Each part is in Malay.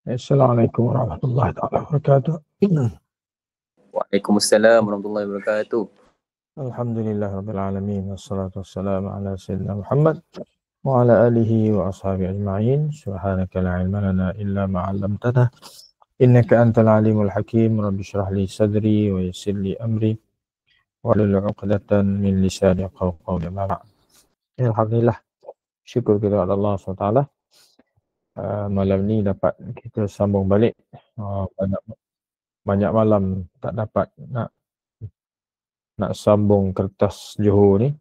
Assalamualaikum warahmatullahi wabarakatuh. Waalaikumsalam warahmatullahi wabarakatuh. Alhamdulillahirabbil alamin wassalatu wassalamu ala sayyidina Muhammad wa ala alihi wa ashabihi ajma'in. Subhanaka la ilma lana illa ma 'allamtana innaka antal alimul hakim. Rabbi shrah li sadri wa yassir li amri wahlul 'uqdatam min lisani yafqahu qawli. Alhamdulillah, syukur kepada Allah SWT. Malam ni dapat kita sambung balik. Banyak malam tak dapat nak sambung kertas Johor ni.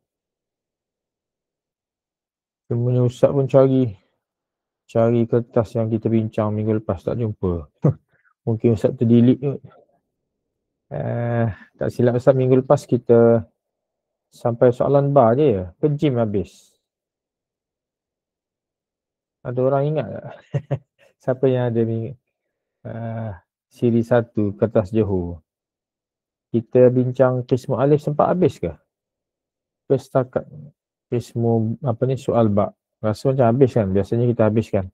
Semuanya Ustaz pun cari kertas yang kita bincang minggu lepas tak jumpa. Mungkin Ustaz terdelete kot. Tak silap Ustaz, minggu lepas kita sampai soalan bar je ya. Ke gym habis. Ada orang ingat tak? Siapa yang ada ni siri 1 kertas Johor? Kita bincang Qismu Alif sempat habis ke? Ke setakat Qismu soal bar? Rasa macam habis kan? Biasanya kita habiskan.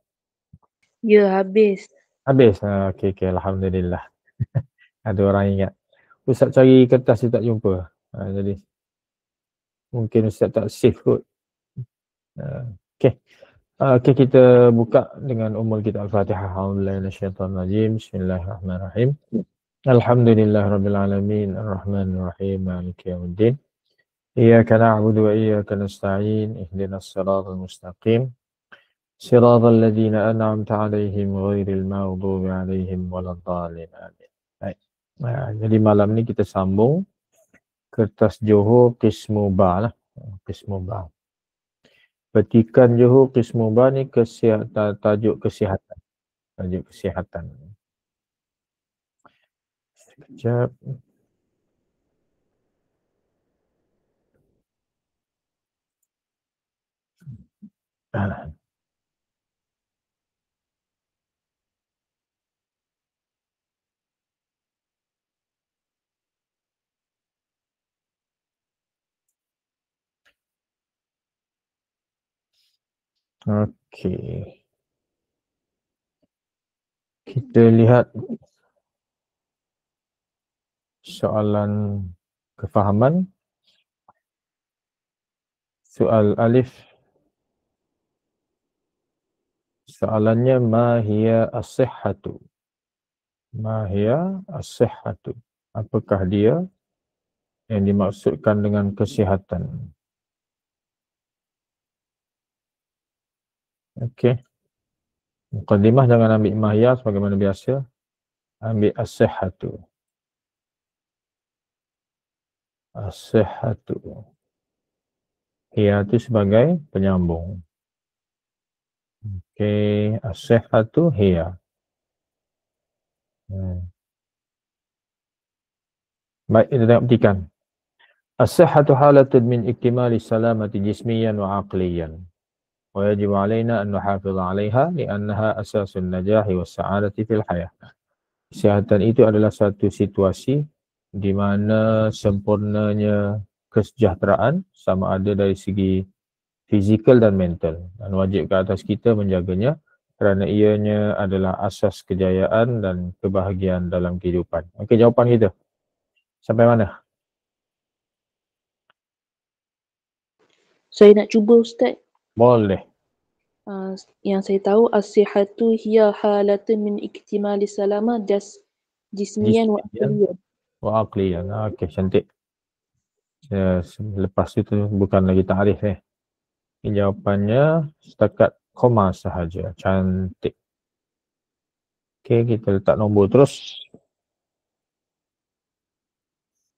Ya, habis. Habis? Okey, alhamdulillah. Ada orang ingat. Ustaz cari kertas dia tak jumpa. Jadi mungkin Ustaz tak save kot. Okey, kita buka dengan umul kita Al-Fatihah. A'udzubillahi minasyaitonir rajim. Bismillahirrahmanirrahim. Alhamdulillahirabbil alamin, arrahmanir rahim, maliki yaumiddin. Iyyaka na'budu wa iyyaka nasta'in. Ihdinas siratal mustaqim. Siratal ladzina an'amta 'alaihim ghairil maghdubi 'alaihim waladdallin. Amin. Baik. Jadi malam ni kita sambung kertas Johor Qismu Ba lah. Qismu Ba. Petikan Johor Qismu Ba ni tajuk kesihatan. Tajuk kesihatan. Sekejap. Okey. Kita lihat soalan kefahaman. Soal alif. Soalannya ma hiya as-sihhatu? Ma hiya as-sihhatu? Apakah dia yang dimaksudkan dengan kesihatan? Okey. Muqaddimah jangan ambil ma hiya sebagaimana biasa. Ambil as-sihhatu. As-sihhatu. Hiya itu sebagai penyambung. Okey, as-sihhatu hiya. Baik, kita tengok petikan. As-sihhatu halatun min iktimali salamati jismiyan wa aqliyan. Wa yajibu alaina an nuhafiz 'alaiha li'annaha asasun najahi was sa'adati fil hayah. Kesihatan itu adalah satu situasi di mana sempurnanya kesejahteraan sama ada dari segi fizikal dan mental, dan wajib ke atas kita menjaganya kerana ianya adalah asas kejayaan dan kebahagiaan dalam kehidupan. Okey, jawapan kita sampai mana? Saya nak cuba Ustaz. Boleh. Yang saya tahu as-sihhatu hiya halatun min iktimali salama jismiyan wa aqliyan. Wa aqliyan. Okey, cantik. Lepas itu bukan lagi ta'rif Jawapannya setakat koma sahaja. Cantik. Okey, kita letak nombor terus.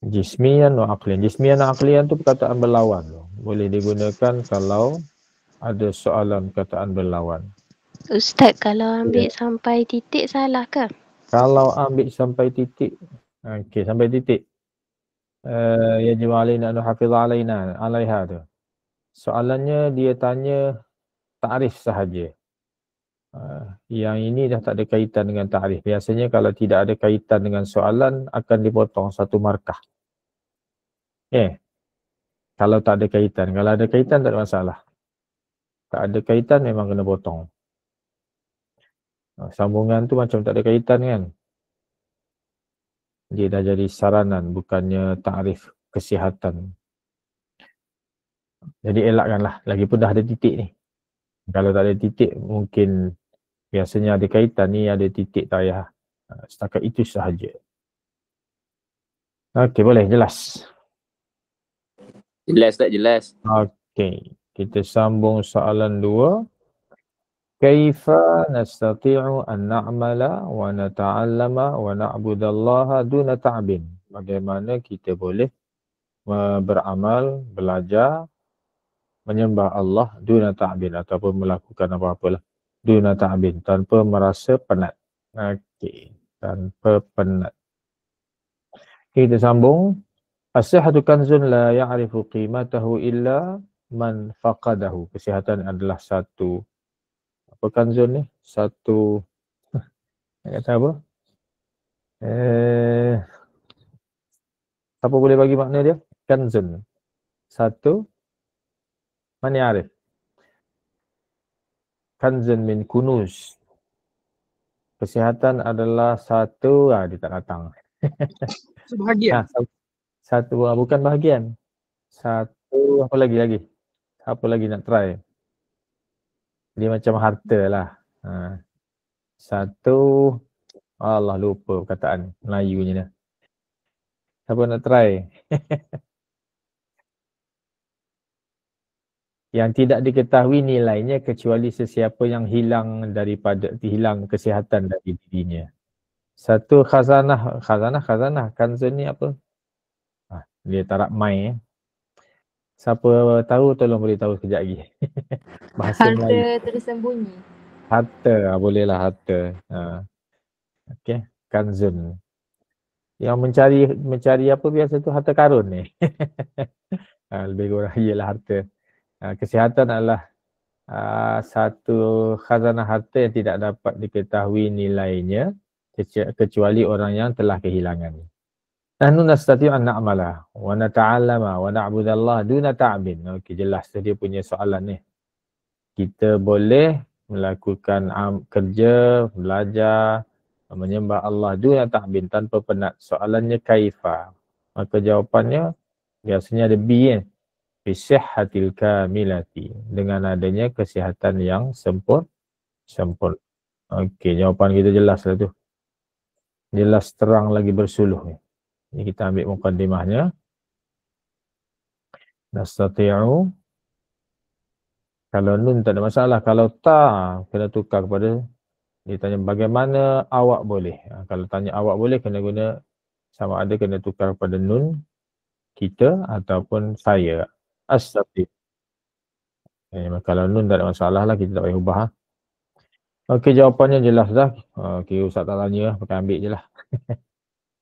Jismiyan wa aqliyan. Jismiyan wa aqliyan tu perkataan berlawan. Boleh digunakan kalau ada soalan perkataan berlawan. Ustaz, kalau ambil sampai titik salah ke? Kalau ambil sampai titik, okey, sampai titik. Yajibu alaina an nuhafiz 'alaiha tu. Soalannya dia tanya ta'rif sahaja. Yang ini dah tak ada kaitan dengan ta'rif. Biasanya kalau tidak ada kaitan dengan soalan akan dipotong satu markah. Kalau tak ada kaitan. Kalau ada kaitan tak ada masalah. Tak ada kaitan memang kena potong. Sambungan tu macam tak ada kaitan kan. Dia dah jadi saranan, bukannya takrif kesihatan. Jadi elakkanlah. Lagipun dah ada titik ni. Kalau tak ada titik, mungkin biasanya ada kaitan, ni ada titik, tak payah. Setakat itu sahaja. Okey, boleh, jelas. Jelas tak jelas? Okey, kita sambung soalan 2. Kaifa nastati'u an na'mala wa nata'allama wa na'budallaha duna ta'bin. Bagaimana kita boleh beramal, belajar, menyembah Allah duna ta'bin, ataupun melakukan apa-apalah duna ta'bin, tanpa merasa penat. Okey, tanpa penat. Kita sambung. As-sihhatu kanzun la ya'rifu qimatahu illa man faqadahu. Kesihatan adalah satu, apa kanzun ni? Satu, nak kata apa? Siapa boleh bagi makna dia? Kanzun. Satu, man ya'rif. Kanzun min kunuz. Kesihatan adalah satu, dia tak datang. Sebahagian. Satu, bukan bahagian. Satu, apa lagi? Apa lagi nak try? Dia macam harta lah. Satu, Allah lupa perkataan Melayunya dah. Siapa nak try? Yang tidak diketahui nilainya kecuali sesiapa yang hilang kesihatan dari dirinya. Satu, khazanah. Kanzun ni apa? Dia tarak mai. Siapa tahu tolong beritahu sekejap lagi. Bahasa Harta Melayu. tersembunyi. Harta, bolehlah harta. Okey, kanzun. Yang mencari apa biasa tu harta karun ni. Lebih kurang ialah harta. Kesihatan adalah satu khazanah harta yang tidak dapat diketahui nilainya kecuali orang yang telah kehilangan. Nahnu nastati'u an na'mala wa nata'allama wa na'budallaha duna ta'bin. Okey, jelas tu dia punya soalan ni. Kita boleh melakukan kerja, belajar, menyembah Allah duna ta'bin, tanpa penat. Soalannya kaifa. Maka jawapannya biasanya ada B kan. Bisihhatil kamilati. Dengan adanya kesihatan yang sempurna. Okey, jawapan kita jelas lah tu. Jelas terang lagi bersuluh ni. Ini kita ambil mukaddimahnya. Nastati'u. Kalau nun tak ada masalah. Kalau ta, kena tukar kepada, dia tanya bagaimana awak boleh. Kalau tanya awak boleh, kena guna sama ada kena tukar kepada nun kita ataupun saya. Astati'. Kalau nun tak ada masalah lah, kita tak payah ubah. Okey, jawapannya jelas dah. Okey, Ustaz tak tanya, pakai ambil je lah.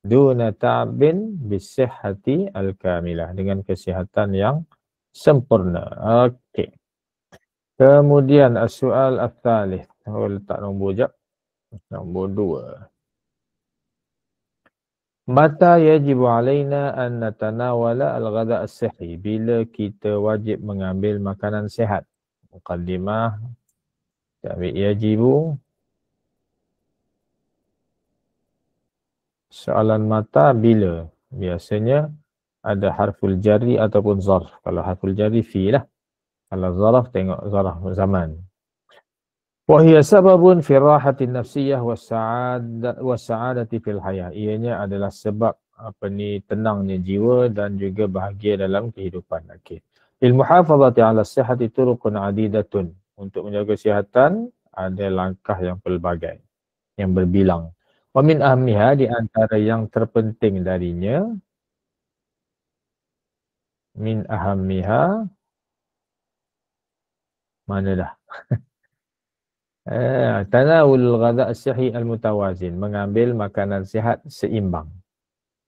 Duna ta'bin bisihhati al-kamilah. Dengan kesihatan yang sempurna. Okey. Kemudian as-soal al-thalith. Letak nombor jap. Nombor 2. Mata yajibu alaina an natanawala al-ghada' as-sihhi. Bila kita wajib mengambil makanan sihat. Muqaddimah. Kita ambil yajibu. Soalan mata bila? Biasanya ada harful jari ataupun zarf. Kalau harful jari fi lah. Kalau zarf tengok zarf zaman. Wa hiya sababun fi rahatin nafsiyah was-sa'adati fil hayah. Ianya adalah sebab tenangnya jiwa dan juga bahagia dalam kehidupan. Okey. Lil muhafazati 'ala as-sihhati turuqun 'adidatun. Untuk menjaga kesihatan ada langkah yang pelbagai, yang berbilang. Wa min ahammiha, di antara yang terpenting darinya, min ahammiha, mana dah? Tanawul ghada' as-sihhi al-mutawazin, mengambil makanan sihat seimbang.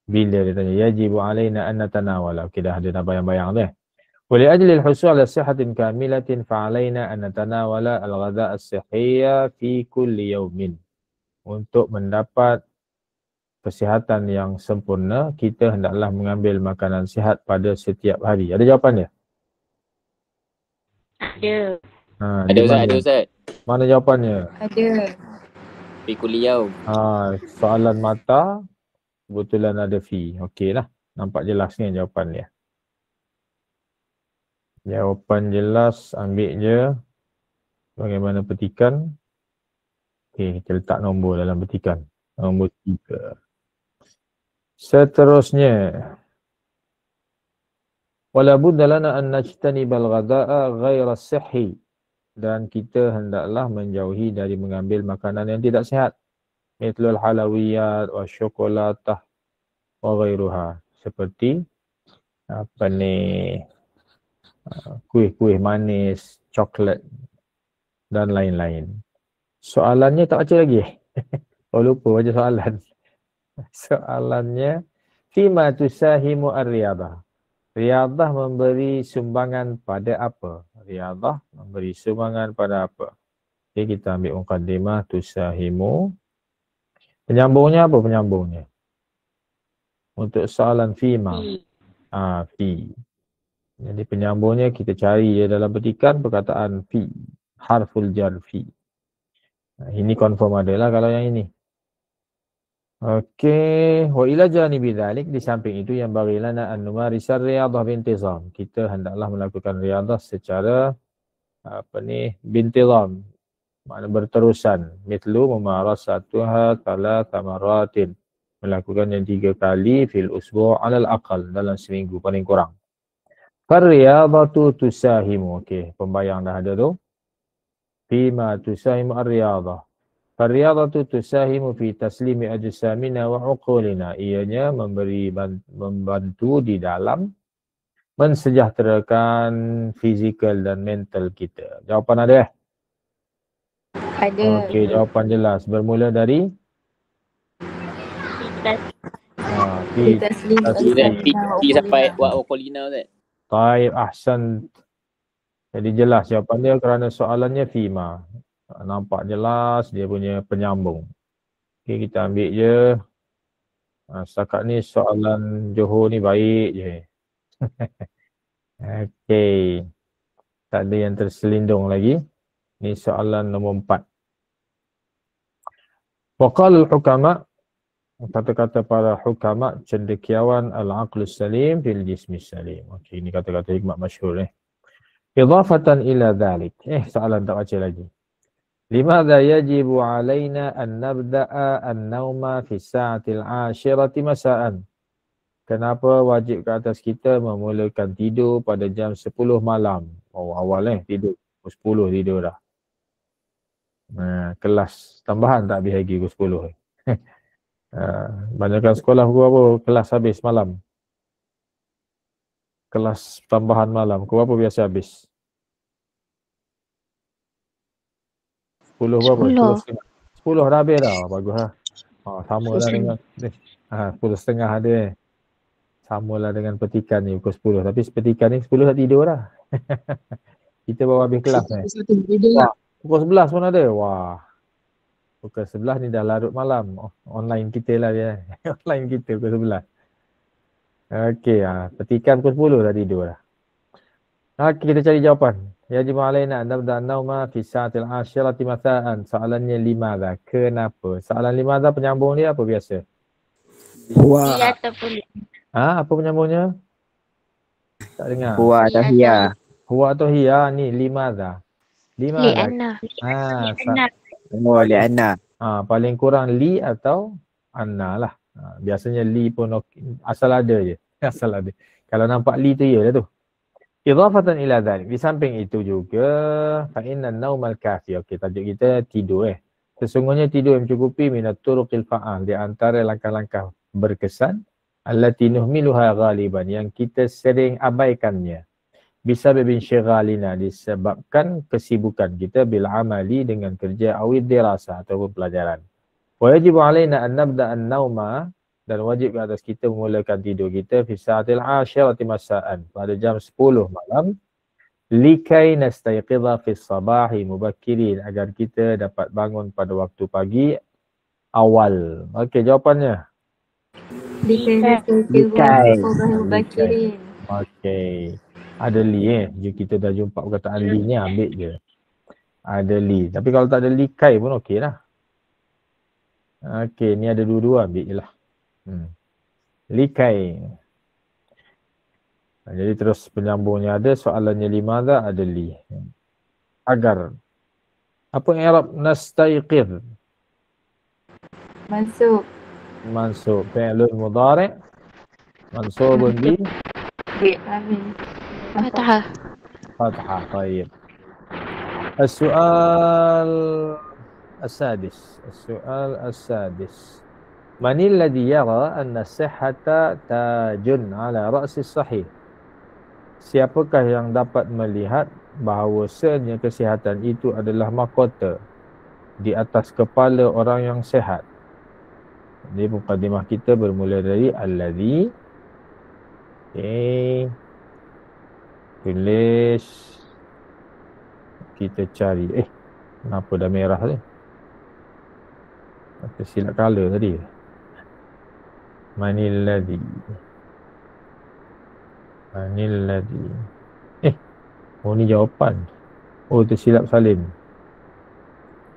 Bila dia tanya yajibu alaina an natanawala, okey dah ada bayang-bayang tu. Wa li ajli al-husul ala sihhatin kamilatin fa alaina an natanawala al-ghada' as-sihhiyya fi kulli yawmin. Untuk mendapat kesihatan yang sempurna, kita hendaklah mengambil makanan sihat pada setiap hari. Ada jawapan dia? Ada. Ada Ustaz, ada Ustaz. Mana jawapannya? Ada. Fi kuliah. Soalan mata kebetulan ada fi. Okey lah. Nampak jelas ni jawapan dia. Jawapan jelas, ambil je bagaimana petikan. Okey, kita letak nombor dalam petikan. Nombor 3. Seterusnya. Wala budda lana an najtanibal ghada'a ghaira sihhi. Dan kita hendaklah menjauhi dari mengambil makanan yang tidak sihat. Mithlul halawiyat wa syokolatah wa ghairuha. Seperti kuih-kuih manis, coklat dan lain-lain. Soalannya tak baca lagi. Oh lupa baca soalan. Soalannya, fima tusahimu ar-riyadah. Riyadah memberi sumbangan pada apa? Riyadah memberi sumbangan pada apa? Okay, kita ambil muqaddimah tusahimu. Penyambungnya apa penyambungnya? Untuk soalan fima. Fi. Jadi penyambungnya kita cari dalam petikan perkataan fi. Harful jar fi. Ini confirm adalah kalau yang ini. Okey, wa ila janibi dzalik, di samping itu yang bagi lana an numarisar riyadah bintizam. Kita hendaklah melakukan riyadah secara bintizam. Makna berterusan. Mithlu mumarasatuha 3 maratin. Melakukannya 3 kali fil usbu' alal aqal, dalam seminggu paling kurang. Farriyadatu tusahimu. Okey, pembayang dah ada tu. Fima tusahimu ar-riyadah. Farriyadatu tusahimu fi taslimi ajsamina wa uqulina. Ianya membantu di dalam mensejahterakan fizikal dan mental kita. Jawapan ada? Ada. Okey, jawapan jelas. Bermula dari? Fi sampai wa uqulina Ustaz. Taib, ahsan. Jadi jelas jawapan dia kerana soalannya fima. Nampak jelas dia punya penyambung. Okey, kita ambil je. Setakat ni soalan Johor ni baik je. Okey. Tak ada yang terselindung lagi. Ni soalan nombor 4. Waqal al-hukama, kata-kata para hukama, cendekiawan al-aqlus salim fil jismis salim. Okey, ini kata-kata hikmat masyhur Idhafatan ila dhalik. Soalan tak baca lagi. Limadha yajibu alaina an nabda'a an-nawma fi sa'atil 'ashirati masa'an. Kenapa wajib ke atas kita memulakan tidur pada jam 10 malam? Oh, awal tidur. Pukul 10 tidur dah. Kelas tambahan tak habis lagi pukul 10. Banyakkan sekolah pukul apa kelas habis malam? Kelas tambahan malam. Pukul apa biasa habis? 10 berapa? 10 dah habis dah. Bagus lah. Sama lah dengan 10.30 ada. Sama lah dengan petikan ni pukul 10. Tapi petikan ni 10 dah tidur dah. Kita baru habis kelas pukul 11 pun ada. Wah. Pukul 11 ni dah larut malam. Online kita lah dia. Online kita pukul 11. Okey, petikan pukul 10 dah tidur dah. Okey, kita cari jawapan. Yajibu alaina an nabda an-nawma fi sa'atil 'ashirati masa'an. Soalannya limadha? Kenapa? Soalan limadha penyambung dia apa biasa? Iya ataupun Apa penyambungnya? Tak dengar. Huwa atau hiya. Huwa atau hiya ni limadha? li'anna. Oh, li'anna. Paling kurang li atau anna lah. Biasanya li pun asal ada je. Asal ada. Kalau nampak li tu ya lah tu. Idhafatan ila dhalik. Di samping itu juga fa inna an-nawmal kafi. Okey, tajuk kita tidur Sesungguhnya tidur yang mencukupi minat turuqil fa'al, di antara langkah-langkah berkesan allati nuhmiluha ghaliban, yang kita sering abaikannya. Bisababin syighalina, disebabkan kesibukan kita bil amali, dengan kerja, awid dirasa ataupun pelajaran. Wa yajibu alaina an nabda an-nawma, dan wajib ke atas kita memulakan tidur kita fi sa'atil 'ashirati masa'an, pada jam 10 malam, likai nastayqidha fi sabahi mubakkirin, agar kita dapat bangun pada waktu pagi awal. Okey, jawapannya. Likai. Okey. Ada li Jika kita dah jumpa perkataan li ni, ambil je. Ada li. Tapi kalau tak ada likai pun okey lah. Okey, ni ada dua-dua, ambil je lah. Likai. Jadi terus penyambungnya ada, soalannya limadha ada li. Agar. Apa i'rab nastayqidh? Mansub. Mansub. Fi'lun mudhari' mansubun bi Amin. Fathah. fathah. Baik. السؤال السادس من الذي يرى أن الصحة تاج على رأس الصحيح? Siapakah yang dapat melihat bahawasanya kesihatan itu adalah mahkota di atas kepala orang yang sihat? Jadi mukadimah kita bermula dari alladhi. Okay. Tulis. Kita cari. Kenapa dah merah ni? Apa silap color tadi? Manilladhi. Oh ni jawapan. Oh tersilap salin.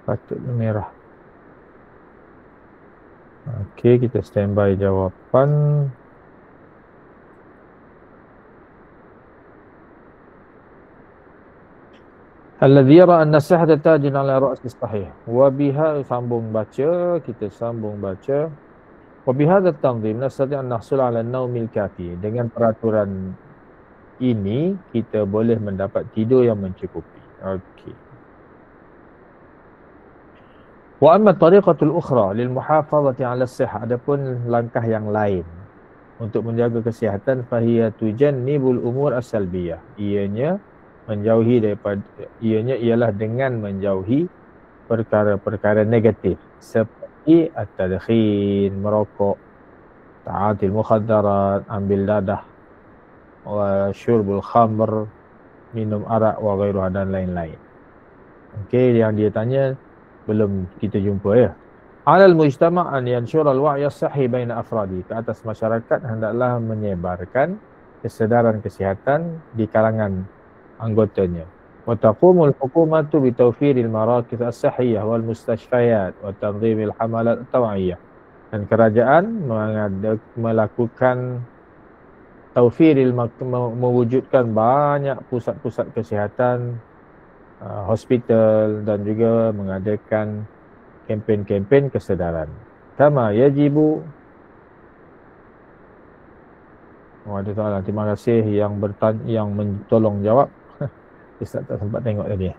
Patutnya merah. Okey, kita standby jawapan. Alladhi yara anna sihhata tajin ala ra'si sahih. Wa biha sambung baca, kita sambung baca. Wa bihadha at-tanzim nastati' an nahsul ala an-naumil kafi. Dengan peraturan ini kita boleh mendapat tidur yang mencukupi. Okey. Wa amma tariqatul ukhra lil muhafazati 'ala as-sihah, adapun langkah yang lain untuk menjaga kesihatan, fahiya tujannibul umur as-salbiyah. Ianya ialah dengan menjauhi perkara-perkara negatif seperti at-tadkhin, merokok, ta'atil mukhaddarat, ambil dadah, wa syurbul khamr, minum arak wa ghairuha dan lain-lain. Okey, yang dia tanya belum kita jumpa ya. Alal mujtama' an yanshur al-wa'y as-sahih baina afradi. Ke atas masyarakat hendaklah menyebarkan kesedaran kesihatan di kalangan anggotanya. Wa taqumul hukumatu bi tawfiril marakiz as-sahihah wal mustashfayat wa tanzimil hamalat at-taw'iyah. Dan kerajaan melakukan tawfiril, mewujudkan banyak pusat-pusat kesihatan, hospital, dan juga mengadakan kempen-kempen kesedaran. Kama yajibu. Ada soalan, terima kasih yang mentolong jawab. Ustaz tak sempat tengok tadi.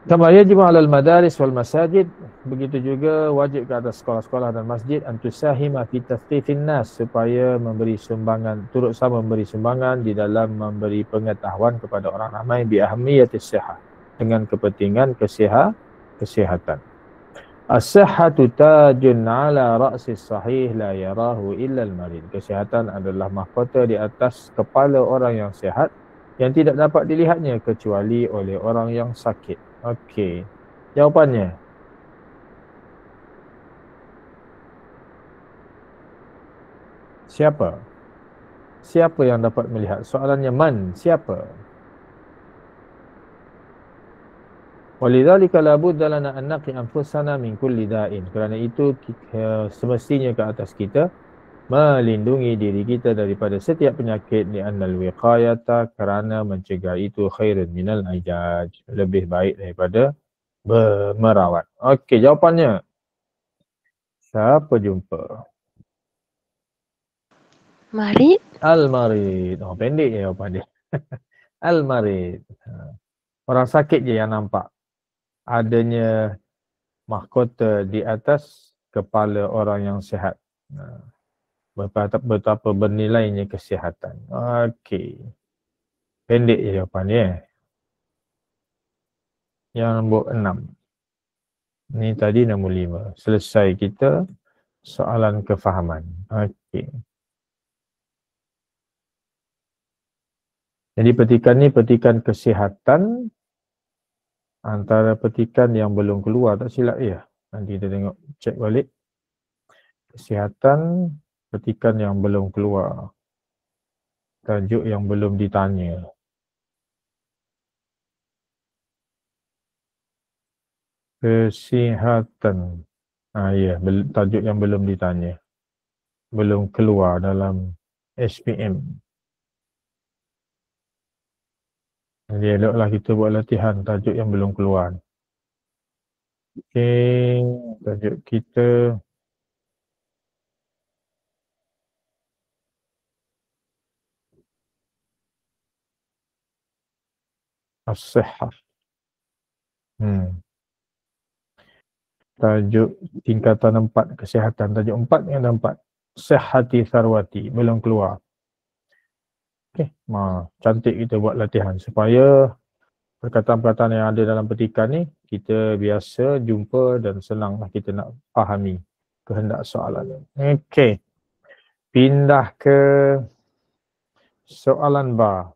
Kama yajibu 'alal madaris wal masajid, begitu juga wajib ke atas sekolah-sekolah dan masjid antusahima fi tathqifin nas, supaya memberi sumbangan, turut sama memberi sumbangan di dalam memberi pengetahuan kepada orang ramai bi ahamiyatis sihah, dengan kepentingan kesihatan. As-sihhatu tajun 'ala ra'sis sahih la yarahu illa al-marid. Kesihatan adalah mahkota di atas kepala orang yang sihat yang tidak dapat dilihatnya kecuali oleh orang yang sakit. Okey. Jawapannya. Siapa? Siapa yang dapat melihat? Soalannya man? Siapa? Walidzalika la budda lana an naqi anfusana min kulli da'in. Kerana itu semestinya ke atas kita melindungi diri kita daripada setiap penyakit, li annal wiqayata, kerana mencegah itu khairun minal ajaj, lebih baik daripada merawat. Okey, jawapannya. Siapa jumpa? Marid. Al-marid. Oh, pendek je jawapan dia. Al-marid. Orang sakit je yang nampak adanya mahkota di atas kepala orang yang sihat. Betapa bernilainya kesihatan. Okey. Pendek je jawapan dia. Yang nombor 6. Ni tadi nombor 5. Selesai kita soalan kefahaman. Okey. Jadi petikan ni petikan kesihatan, antara petikan yang belum keluar, tak silap ya. Nanti kita tengok, cek balik. Kesihatan, petikan yang belum keluar. Tajuk yang belum ditanya. Kesihatan. Ya, tajuk yang belum ditanya. Belum keluar dalam SPM. Jadi eloklah kita buat latihan tajuk yang belum keluar. Okey, tajuk kita as-sihhah. Tajuk tingkatan 4 kesihatan. Tajuk 4 yang 4. Sihhati sarwati. Belum keluar. Okey, cantik kita buat latihan supaya perkataan-perkataan yang ada dalam petikan ni kita biasa jumpa dan senanglah kita nak fahami kehendak soalan. Okey. Pindah ke soalan ba.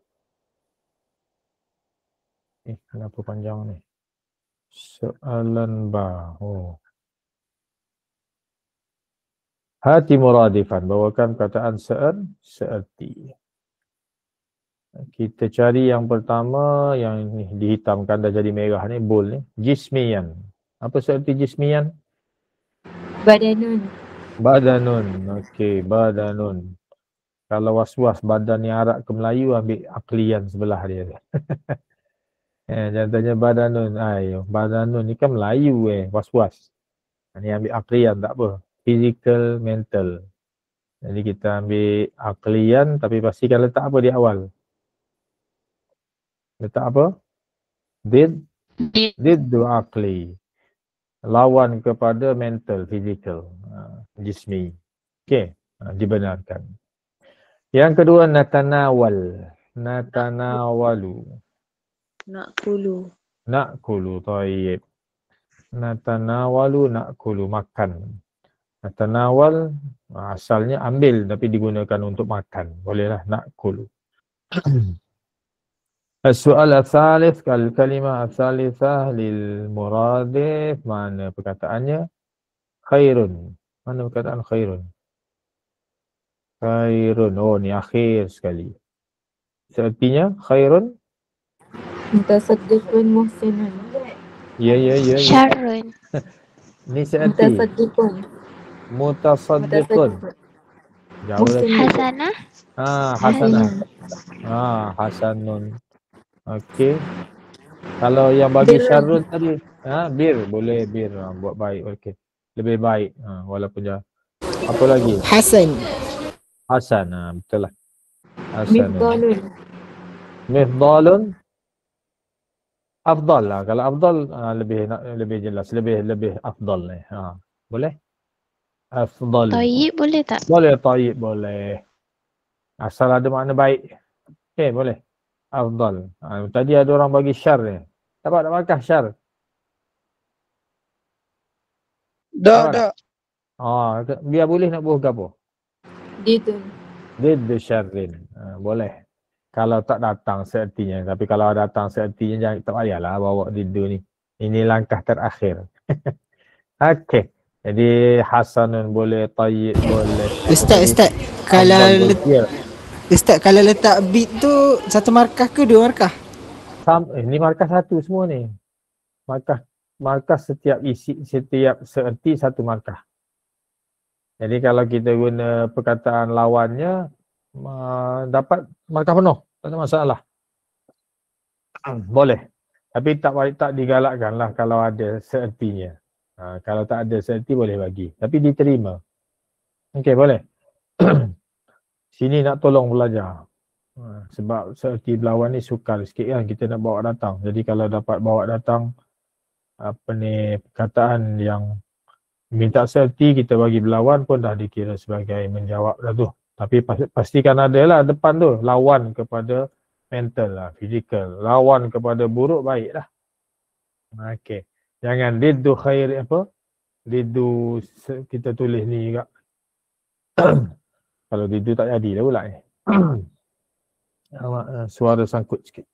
Kenapa panjang ni? Soalan ba. Hati muradifan. Bawakan perkataan seerti. Kita cari yang pertama yang ni dihitamkan dah jadi merah ni, bold ni. Jismiyan. Apa seerti jismiyan? Badanun. Badanun. Okey, badanun. Kalau was-was badan yang Arab ke Melayu, ambil aklian sebelah dia. Jangan tanya badanun. Badanun ni kan Melayu was-was. Ni ambil aklian tak apa. Physical, mental. Jadi kita ambil aklian tapi pastikan letak apa di awal. Letak apa? Diddu akli. Lawan kepada mental, physical. Jismi. Okey, dibenarkan. Yang kedua, natanawal. Natanawalu. Nakulu, tayyib. Natanawalu, nakulu, makan. Natanawal, asalnya ambil tapi digunakan untuk makan. Bolehlah, nakulu. Soal al-thalith, kalimah al-thalithah lil muradif. Mana perkataannya? Khairun. Mana perkataan khairun? Khairun. Ni akhir sekali. Seartinya khairun? Mutasaddiqun muhsinun. Ya. Syarrun. Ni searti. Mutasaddiqun. Jauh lagi. Hasanah. Hasanah. Hasanun. Okey. Kalau yang bagi syarrun tadi, bir, boleh bir, buat baik. Okey. Lebih baik. Walaupun jauh. Apa lagi? Hasan. Betul lah. Hasan. Mifdalun. Afdal lah. Kalau afdal lebih jelas, lebih afdal ni. Boleh? Afdal. Tayyib boleh tak? Boleh, tayyib boleh. Asal ada makna baik. Okey, boleh. Afdal. Tadi ada orang bagi syar ni. Dapat tak markah syar? Dah. Biar boleh nak buah ke apa? Diddu syarrin. Boleh. Kalau tak datang seertinya. Tapi kalau datang seertinya, jangan, tak payahlah bawa diddu ni. Ini langkah terakhir. Okey. Jadi hasanun boleh, tayyib boleh. Ustaz, kalau letak bit tu satu markah ke dua markah? Ni markah satu semua ni. Markah setiap seerti satu markah. Jadi kalau kita guna perkataan lawannya, dapat markah penuh. Tak ada masalah. Boleh. Tapi tak digalakkan lah kalau ada seertinya. Kalau tak ada seerti boleh bagi. Tapi diterima. Okey, boleh. Sini nak tolong belajar. Sebab seerti berlawan ni sukar sikit kan kita nak bawa datang. Jadi kalau dapat bawa datang perkataan yang minta seerti, kita bagi berlawan pun dah dikira sebagai menjawab dah tu. Tapi pastikan ada lah depan tu. Lawan kepada mental lah, physical. Lawan kepada buruk, baik lah. Okey. Jangan diddu khair apa? Diddu kita tulis ni juga. Kalau diddu tak jadi dah pula ni. Suara sangkut sikit.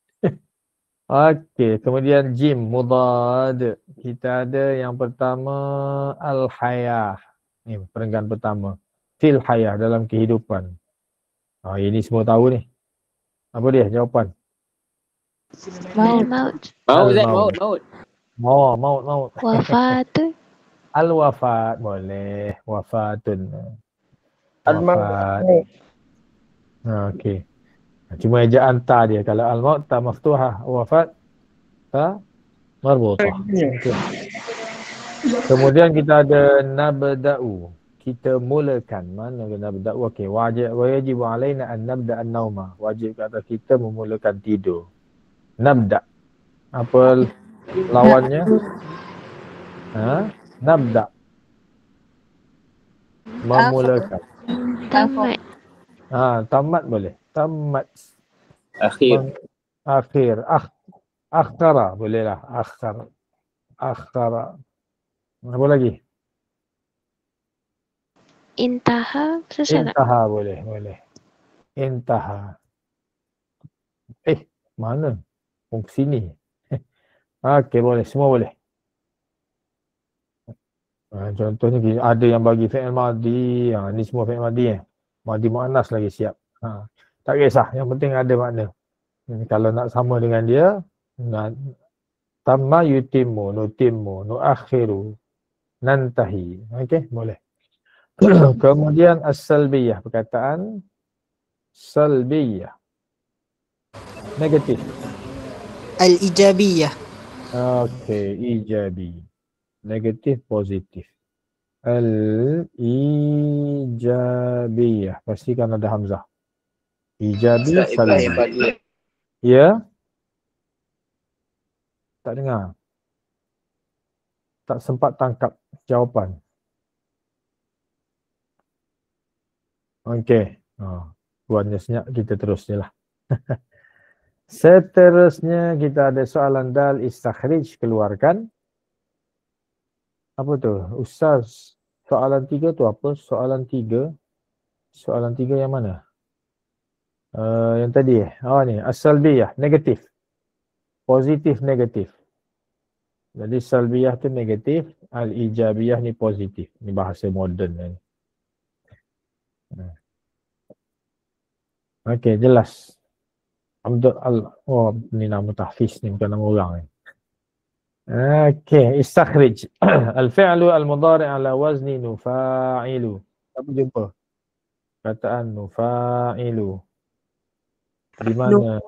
Okey, kemudian jim mudad. Kita ada yang pertama al-hayah. Ni perenggan pertama. Fil hayah, dalam kehidupan. Ini semua tahu ni. Apa dia jawapan? Maut. Maut. Maut. Wafat. Al-wafat boleh. Wafatun. Wafat. Okey. Cuma ejaan ta dia. Kalau al-maut ta maftuhah. Wafat ta marbutah. Okay. Kemudian kita ada nabda'u. Kita mulakan. Mana ke nabda'u? Okey. Wajib alaina an nabda'an nauma. Wajib ke atas kita memulakan tidur. Nabda'. Apa lawannya? Nabda'. Memulakan. Tamat. Tamat boleh. Tamat. Akhir. Akhir. Akhara boleh lah. Akhara. Apa lagi? Intaha. Susah tak? Intaha boleh. Intaha. Mana? Sini. Okey, boleh. Semua boleh. Contohnya ada yang bagi fi'il madhi. Ni semua fi'il madhi Madhi mu'annas lagi siap. Tak kisah. Yang penting ada makna. Kalau nak sama dengan dia, tamma yutimmu, nutimmu, nuakhiru, nantahi. Okey, boleh. Kemudian as-salbiyah. Perkataan salbiyah. Negatif. Al-ijabiyah. Okey, ijabi. Negatif, positif. Al-ijabiyah. Pastikan ada hamzah. Ijabi, salbi. Ya? Tak dengar. Tak sempat tangkap jawapan. Okey. Buatnya senyap, kita terus je lah. Seterusnya kita ada soalan dal istakhrij, keluarkan. Apa tu? Ustaz, soalan 3 tu apa? Soalan 3 yang mana? Yang tadi ni, as-salbiyah, negatif. Positif, negatif. Jadi salbiyah tu negatif, al-ijabiyah ni positif. Ni bahasa moden ni. Okey, jelas. Ni nama tahfiz ni, bukan nama orang ni. Okey, istakhrij. Al-fi'lu al-mudhari' ala wazni nufa'ilu. Apa jumpa? Kataan nufa'ilu. Di mana?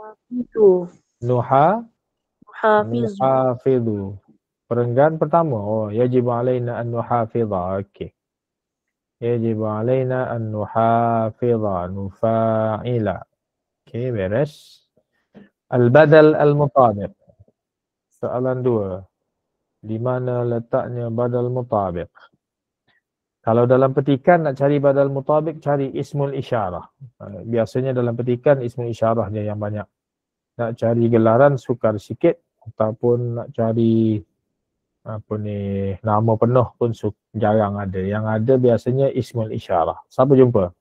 Nuhafizu. Perenggan pertama. Yajib alaina an nuhafidha. Okey. Yajib alaina an nuhafidha. Nufa'ila. Okey, beres. Al-badal al-mutabiq. Soalan 2. Di mana letaknya badal mutabiq? Kalau dalam petikan nak cari badal mutabiq, cari ismul isyarah. Biasanya dalam petikan ismul isyarah dia yang banyak. Nak cari gelaran sukar sikit, ataupun nak cari nama penuh pun jarang ada. Yang ada biasanya ismul isyarah. Siapa jumpa?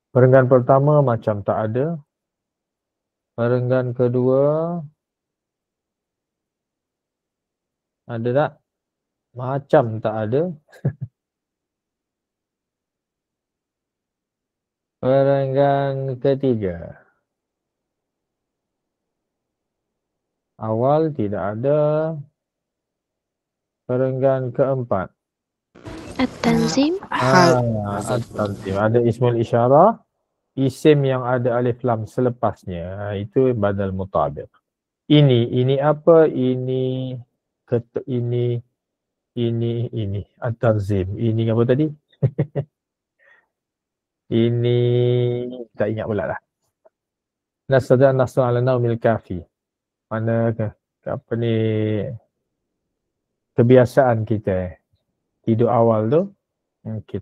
Perenggan pertama macam tak ada. Perenggan kedua ada tak? Macam tak ada. Perenggan ketiga. Awal tidak ada. Perenggan keempat. At-tanzim. At-tanzim. Ada ismul isyarah. Isim yang ada alif lam selepasnya. Itu badal mutabiq. Ini apa? Ini. At-tanzim. Ini apa tadi? Ini tak ingat pula lah. Nasada nasu ala naumil kafi. Mana apa ni kebiasaan kita tidur awal tu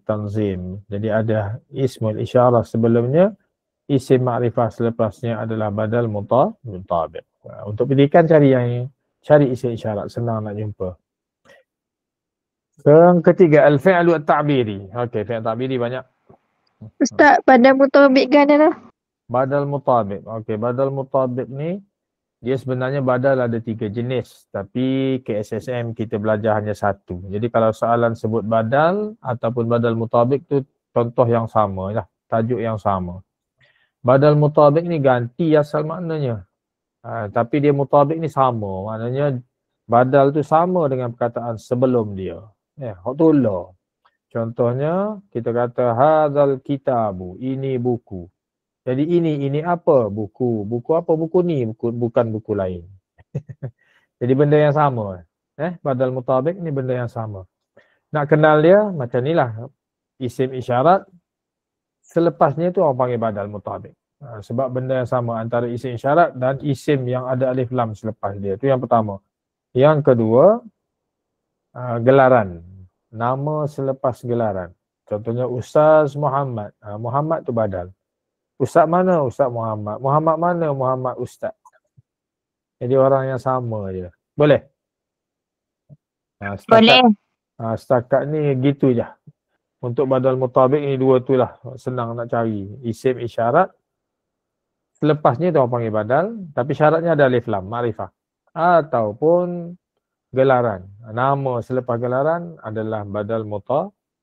tanzim. Jadi ada ismul isyarah sebelumnya, isim ma'rifah selepasnya adalah badal mutabiq. Untuk pendidikan cari isim isyarat, senang nak jumpa. Yang ketiga, al-fi'lu at-ta'biri. Okey, fi'il ta'biri banyak. Ustaz, badal mutabiq kan adalah? Badal mutabiq. Okey, badal mutabiq ni dia sebenarnya badal ada 3 jenis, tapi KSSM kita belajar hanya 1. Jadi kalau soalan sebut badal ataupun badal mutabiq tu contoh yang sama lah, tajuk yang sama. Badal mutabiq ni ganti asal maknanya. Tapi dia mutabiq ni sama, maknanya badal tu sama dengan perkataan sebelum dia. Hotullah. Contohnya kita kata hadzal kitabu, ini buku. Jadi ini apa? Buku. Buku apa? Buku ni, bukan buku lain. Jadi benda yang sama. Badal mutabik ni benda yang sama. Nak kenal dia macam inilah. Isim isyarat, selepasnya tu orang panggil badal mutabik. Sebab benda yang sama antara isim isyarat dan isim yang ada alif lam selepas dia. Itu yang pertama. Yang kedua, gelaran. Nama selepas gelaran. Contohnya Ustaz Muhammad. Muhammad tu badal. Ustaz mana? Ustaz Muhammad. Muhammad mana? Muhammad Ustaz. Jadi orang yang sama je. Boleh? Boleh. Setakat ni gitu je. Untuk badal mutabik ni dua tu lah. Senang nak cari. Isim isyarat. Selepasnya tu orang panggil badal. Tapi syaratnya ada alif lam, ma'rifah. Ataupun gelaran. Nama selepas gelaran adalah badal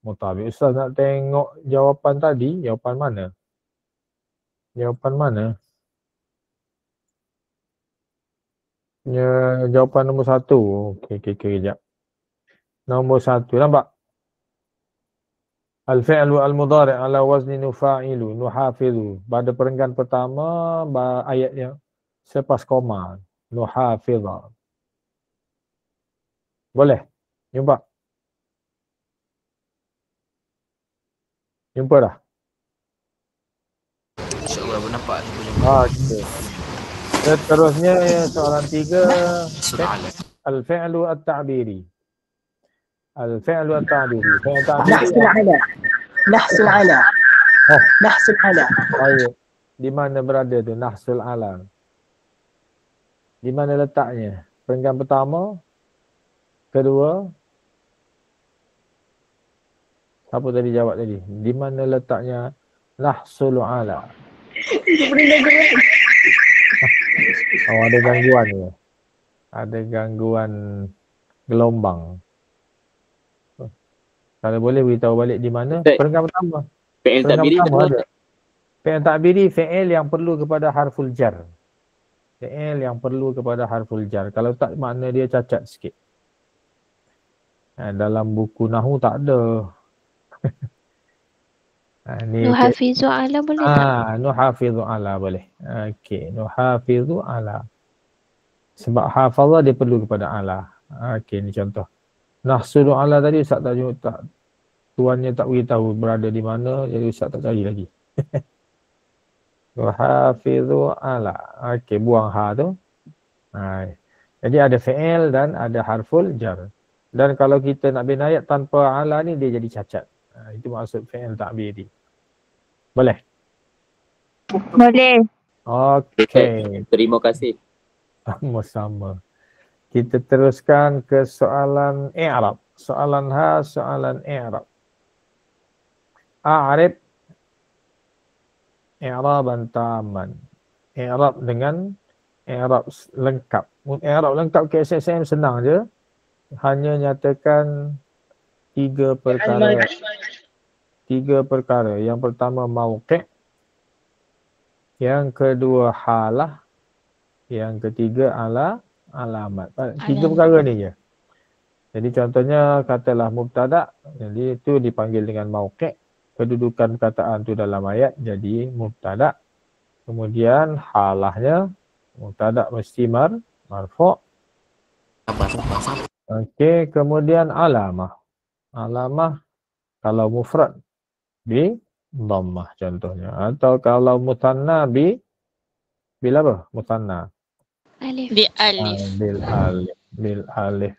mutabik. Ustaz nak tengok jawapan tadi. Jawapan mana? Jawapan mana? Jawapan nombor 1. Okey, kejap. Nombor 1, nampak? Al-fi'lu al-mudhari' ala wazni nufa'ilu, nuhafizu. Pada perenggan pertama, ayat yang selepas koma. Nuhafidha. Boleh? Jumpa? Jumpa dah? InsyaAllah pun nampak. Okey. Seterusnya soalan 3. Al-fi'lu at-ta'biri. Al-fi'lu at-ta'biri. Nahsul ala. Nahsul ala. Baik. Di mana berada tu nahsul ala? Di mana letaknya? Perenggan pertama? Kedua? Siapa tadi jawab tadi? Di mana letaknya nahsul ala? Oh, ada gangguan ni. Ada gangguan gelombang. Kalau boleh beritahu balik di mana? Perenggan pertama. Fi'il takbiri ada. Fi'il takbiri fi'il yang perlu kepada harful jar. Fi'il yang perlu kepada harful jar. Kalau tak makna dia cacat sikit. Dalam buku Nahu tak ada. Nuhafizu ala boleh tak? Nuhafizu ala boleh. Okey, nuhafizu ala. Sebab hafazah dia perlu kepada ala. Okey, ni contoh. Nahsulu ala tadi Ustaz tak tuannya tak beritahu berada di mana, jadi Ustaz tak cari lagi. Nuhafizu ala. Okey, buang ha tu. Jadi ada fi'il dan ada harful jar. Dan kalau kita nak bina ayat tanpa ala ni dia jadi cacat. Itu maksud fi'il ta'biri. Boleh? Boleh. Okey. Terima kasih. Sama-sama. Kita teruskan ke soalan i'rab. Soalan soalan i'rab. A'rib i'raban taman. I'rab dengan i'rab lengkap. I'rab lengkap ke SSM senang je. Hanya nyatakan 3 perkara. 3 perkara. Yang pertama mauqi', yang kedua halah, yang ketiga alamat. 3 perkara ni je. Jadi contohnya katalah mubtada', jadi itu dipanggil dengan mauqi'. Kedudukan perkataan tu dalam ayat jadi mubtada'. Kemudian halahnya mubtada' mesti marfu'. Okey, kemudian alamah. Alamah kalau mufrad bi dhammah contohnya, atau kalau mutanna bil apa? Mutanna Alif. Bi alif. Bil alif.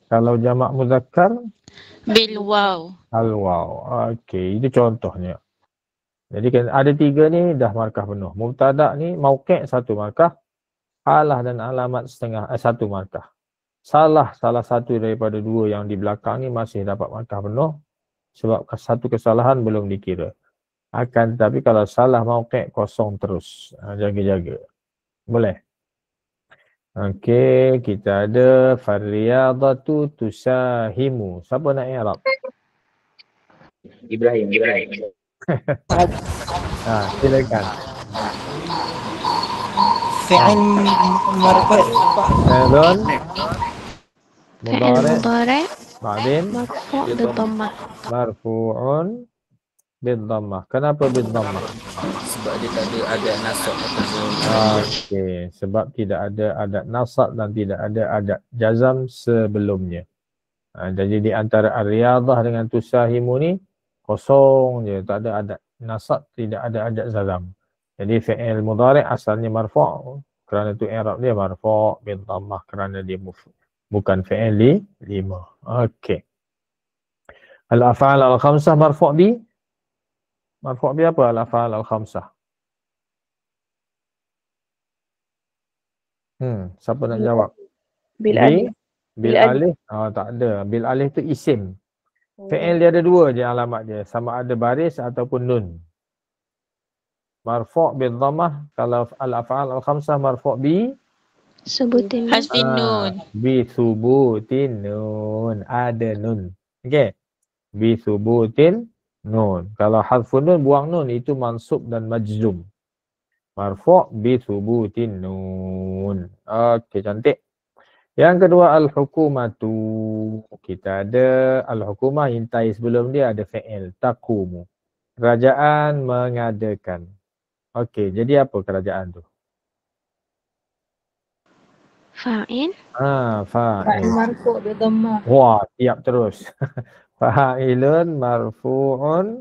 Kalau jamak muzakkar Bil waw. al waw. Okey, itu contohnya. Jadi kan ada 3 ni dah markah penuh. Mubtada' ni mauqi' 1 markah, halah dan alamat setengah 1 markah. Salah satu daripada 2 yang di belakang ni masih dapat markah penuh sebab satu kesalahan belum dikira. Akan tetapi kalau salah mauqi' kosong terus. Jaga-jaga. Boleh? Okey, kita ada farriyadatu tusahimu. Siapa nak i'rab? Ibrahim. Silakan. Fi'il marfu'. Don. Fi'il mudhari' mudhari' ba'din marfu' bidhammah. marfu'un bidhammah. Kenapa bidhammah? Sebab dia tak ada adat nasab ataupun Okey, sebab tidak ada adat nasab dan tidak ada adat jazam sebelumnya. Jadi di antara ar-riyadah dengan tusahimu ni kosong je, tak ada adat nasab, tidak ada adat jazam. Jadi fi'il mudhari' asalnya marfu', kerana tu i'rab dia marfu' bidhammah kerana dia bukan fi'il lima. Okey. Al-af'al al-khamsah marfu' bi? Marfu' bi apa al-af'al al-khamsah? Siapa nak jawab? Bil alif. Bil alif? Tak ada. Bil alif tu isim. Fi'il dia ada dua je alamat dia. Sama ada baris ataupun nun. Marfu' bil dhammah. Kalau al-af'al al-khamsah marfu' bi? Sebutin. Hasfin nun. Bi thubutin nun. Ada nun. Okey. Bi thubutin nun. Kalau hadfun nun, buang nun. Itu mansub dan majzum. Marfu' bi thubutin nun. Okey, cantik. Yang kedua al-hukumatu. Kita ada al-hukumah, intai sebelum dia ada fi'il taqumu. Kerajaan mengadakan. Okey, jadi apa kerajaan tu? Fa'il. Fa'il. Marfu' bidhammah. Wah, tiap terus. Fa'ilun marfu'un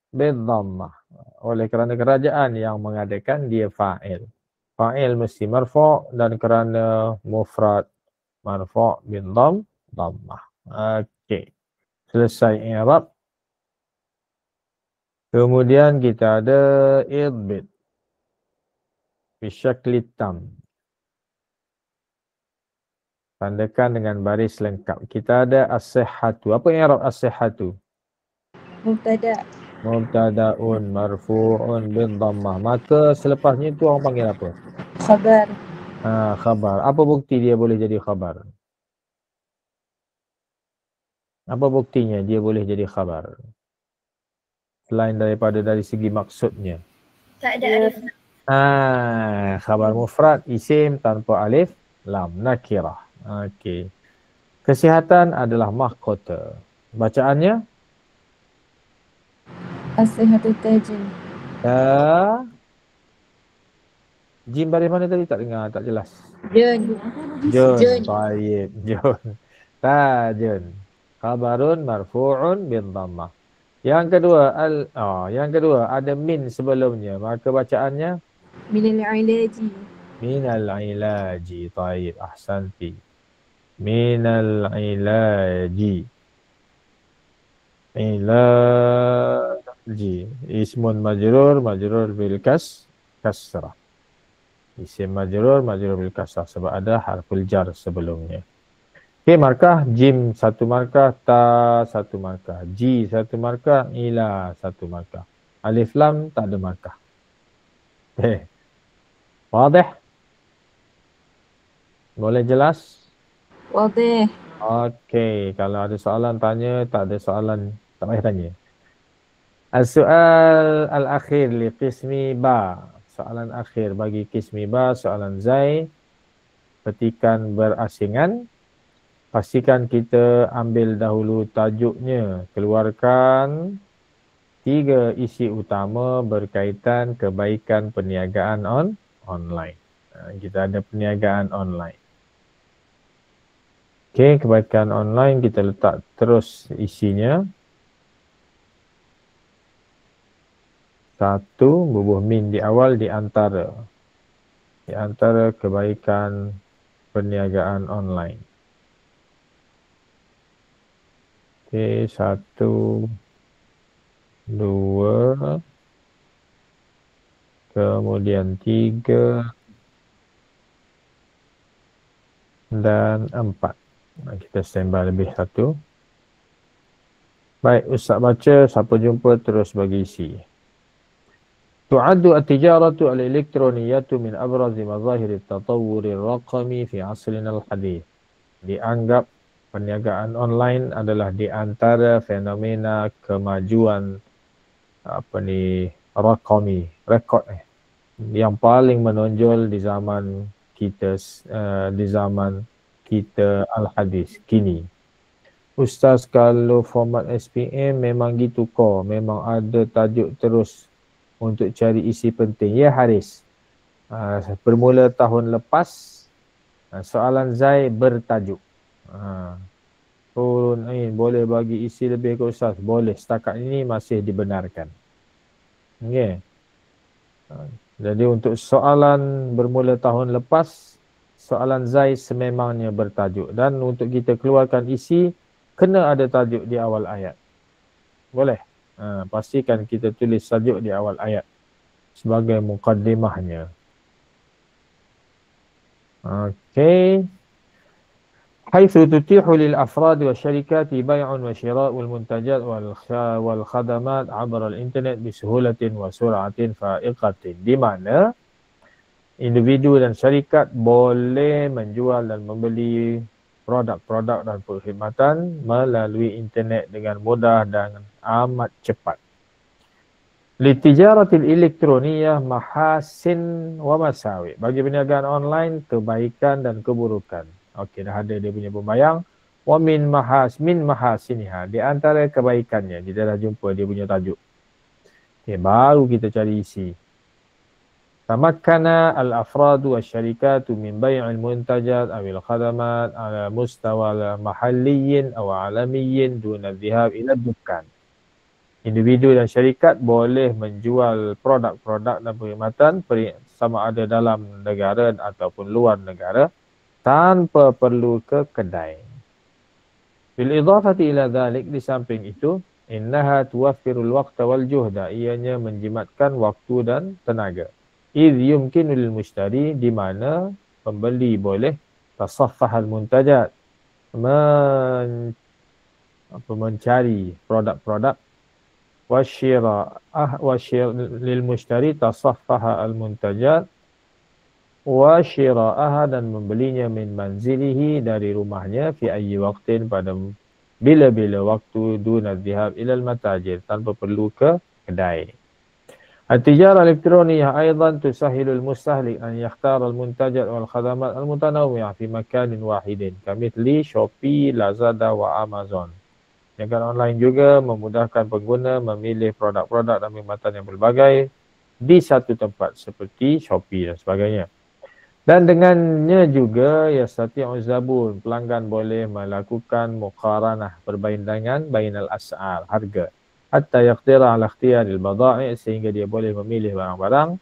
bidhammah. Oleh kerana kerajaan yang mengadakan dia fa'il. Fa'il mesti marfu' dan kerana mufrad marfu' bin dhammah. Okey. Selesai i'rab. Kemudian kita ada idbit. Bisyakli tam. Tandakan dengan baris lengkap. Kita ada as-sihhatu. Apa i'rab as-sihhatu? Mubtada. Mubtada'un marfu'un bin dhammah. Maka selepasnya tu orang panggil apa? Khabar. Khabar. Apa bukti dia boleh jadi khabar? Apa buktinya dia boleh jadi khabar? Selain daripada dari segi maksudnya. Tak ada alif. Khabar mufrad, isim tanpa alif lam, nakirah. Okey. Kesihatan adalah mahkota. Bacaannya? As-sihhatu tajin. Jim baris mana tadi? Tak dengar, tak jelas. Jun. Jun. Baik. Jun. Tajun. Khabarun marfu'un bin dhammah. Yang kedua ada min sebelumnya. Maka bacaannya Minal ilaji. minal ilaji. Taib. Ahsanti. Minal ilaji. Ilaji. Ismun majrur bil kasrah. Isim majrur bil kasrah sebab ada harful jar sebelumnya. Okey, markah jim satu markah, ta satu markah, ji satu markah, ila satu markah. Alif lam tak ada markah. Wadih? Boleh jelas? Wadih. Okey, kalau ada soalan tanya, tak ada soalan tak payah tanya. Al-su'al al-akhir li qismi ba. Soalan akhir bagi qismi ba, soalan zai. Petikan berasingan. Pastikan kita ambil dahulu tajuknya. Keluarkan 3 isi utama berkaitan kebaikan perniagaan online. Kita ada perniagaan online. Okey, kebaikan online kita letak terus isinya. 1, bubuh min di awal di antara kebaikan perniagaan online. Okey, 1, 2, kemudian 3 dan 4. Kita standby lebih 1. Baik, Ustaz baca, siapa jumpa terus bagi isi. Tu'addu at-tijaratu al-elektroniyatu min abrazi mazahir at-tatawwur ar-raqami fi asrina al-hadith. Dianggap perniagaan online adalah di antara fenomena kemajuan raqami, rekod yang paling menonjol di zaman kita kita Al-Hadis kini. Ustaz, kalau format SPM memang gitu kok, memang ada tajuk terus untuk cari isi penting. Ya Haris, bermula tahun lepas soalan Zai bertajuk. Turun boleh bagi isi lebih ke Ustaz? Boleh, setakat ini masih dibenarkan. Okay. Jadi untuk soalan bermula tahun lepas, soalan Zai sememangnya bertajuk. Dan untuk kita keluarkan isi, kena ada tajuk di awal ayat. Boleh? Pastikan kita tulis tajuk di awal ayat sebagai mukaddimahnya. Okey. Haitsu tutihu lil afrad wa syarikati bai'un wa syira'ul muntajat wal khadamat 'abra al-internet bi suhulatin wa sur'atin fa'iqatin. Di mana individu dan syarikat boleh menjual dan membeli produk-produk dan perkhidmatan melalui internet dengan mudah dan amat cepat. Litijaratil elektroniyah mahasin wa masawi. Bagi perniagaan online, kebaikan dan keburukan. Okey, dah ada dia punya pembayang. Wa min mahasiniha. Di antara kebaikannya, kita dah jumpa dia punya tajuk. Okey, baru kita cari isi. Tamakkana al-afradu wasyarikatu min bai'il muntajat awil khadamat ala mustawa mahalliyin aw alamiyyin duna dhihab ila dukkan. Individu dan syarikat boleh menjual produk-produk dan perkhidmatan sama ada dalam negara ataupun luar negara tanpa perlu ke kedai. Bil idhafati ila dhalik, di samping itu, innaha tuwaffirul waqta wal juhda, ianya menjimatkan waktu dan tenaga. Idh yumkinu lil mushtari, di mana pembeli boleh tasaffahal muntajat, mencari produk-produk, lil mushtari tasaffaha al muntajat wa syira'aha, dan membelinya min manzilihi, dari rumahnya, fi ayyi waqtin, pada bila-bila waktu, duna dhihab ilal matajir, tanpa perlu ke kedai. At-tijara elektroniyah aidan tusahhilul mustahlik an yakhtara al-muntajat wal khadamat al-mutanawwi'ah fi makanin wahidin kamithli Shopee, Lazada wa Amazon. Perniagaan online juga memudahkan pengguna memilih produk-produk dan perkhidmatan yang berbagai di satu tempat seperti Shopee dan sebagainya. Dan dengannya juga yastati'u zabun, pelanggan boleh melakukan muqaranah, perbandingan bainal as'ar, harga, hatta yaqdira ala ikhtiyaril bada'i, sehingga dia boleh memilih barang-barang,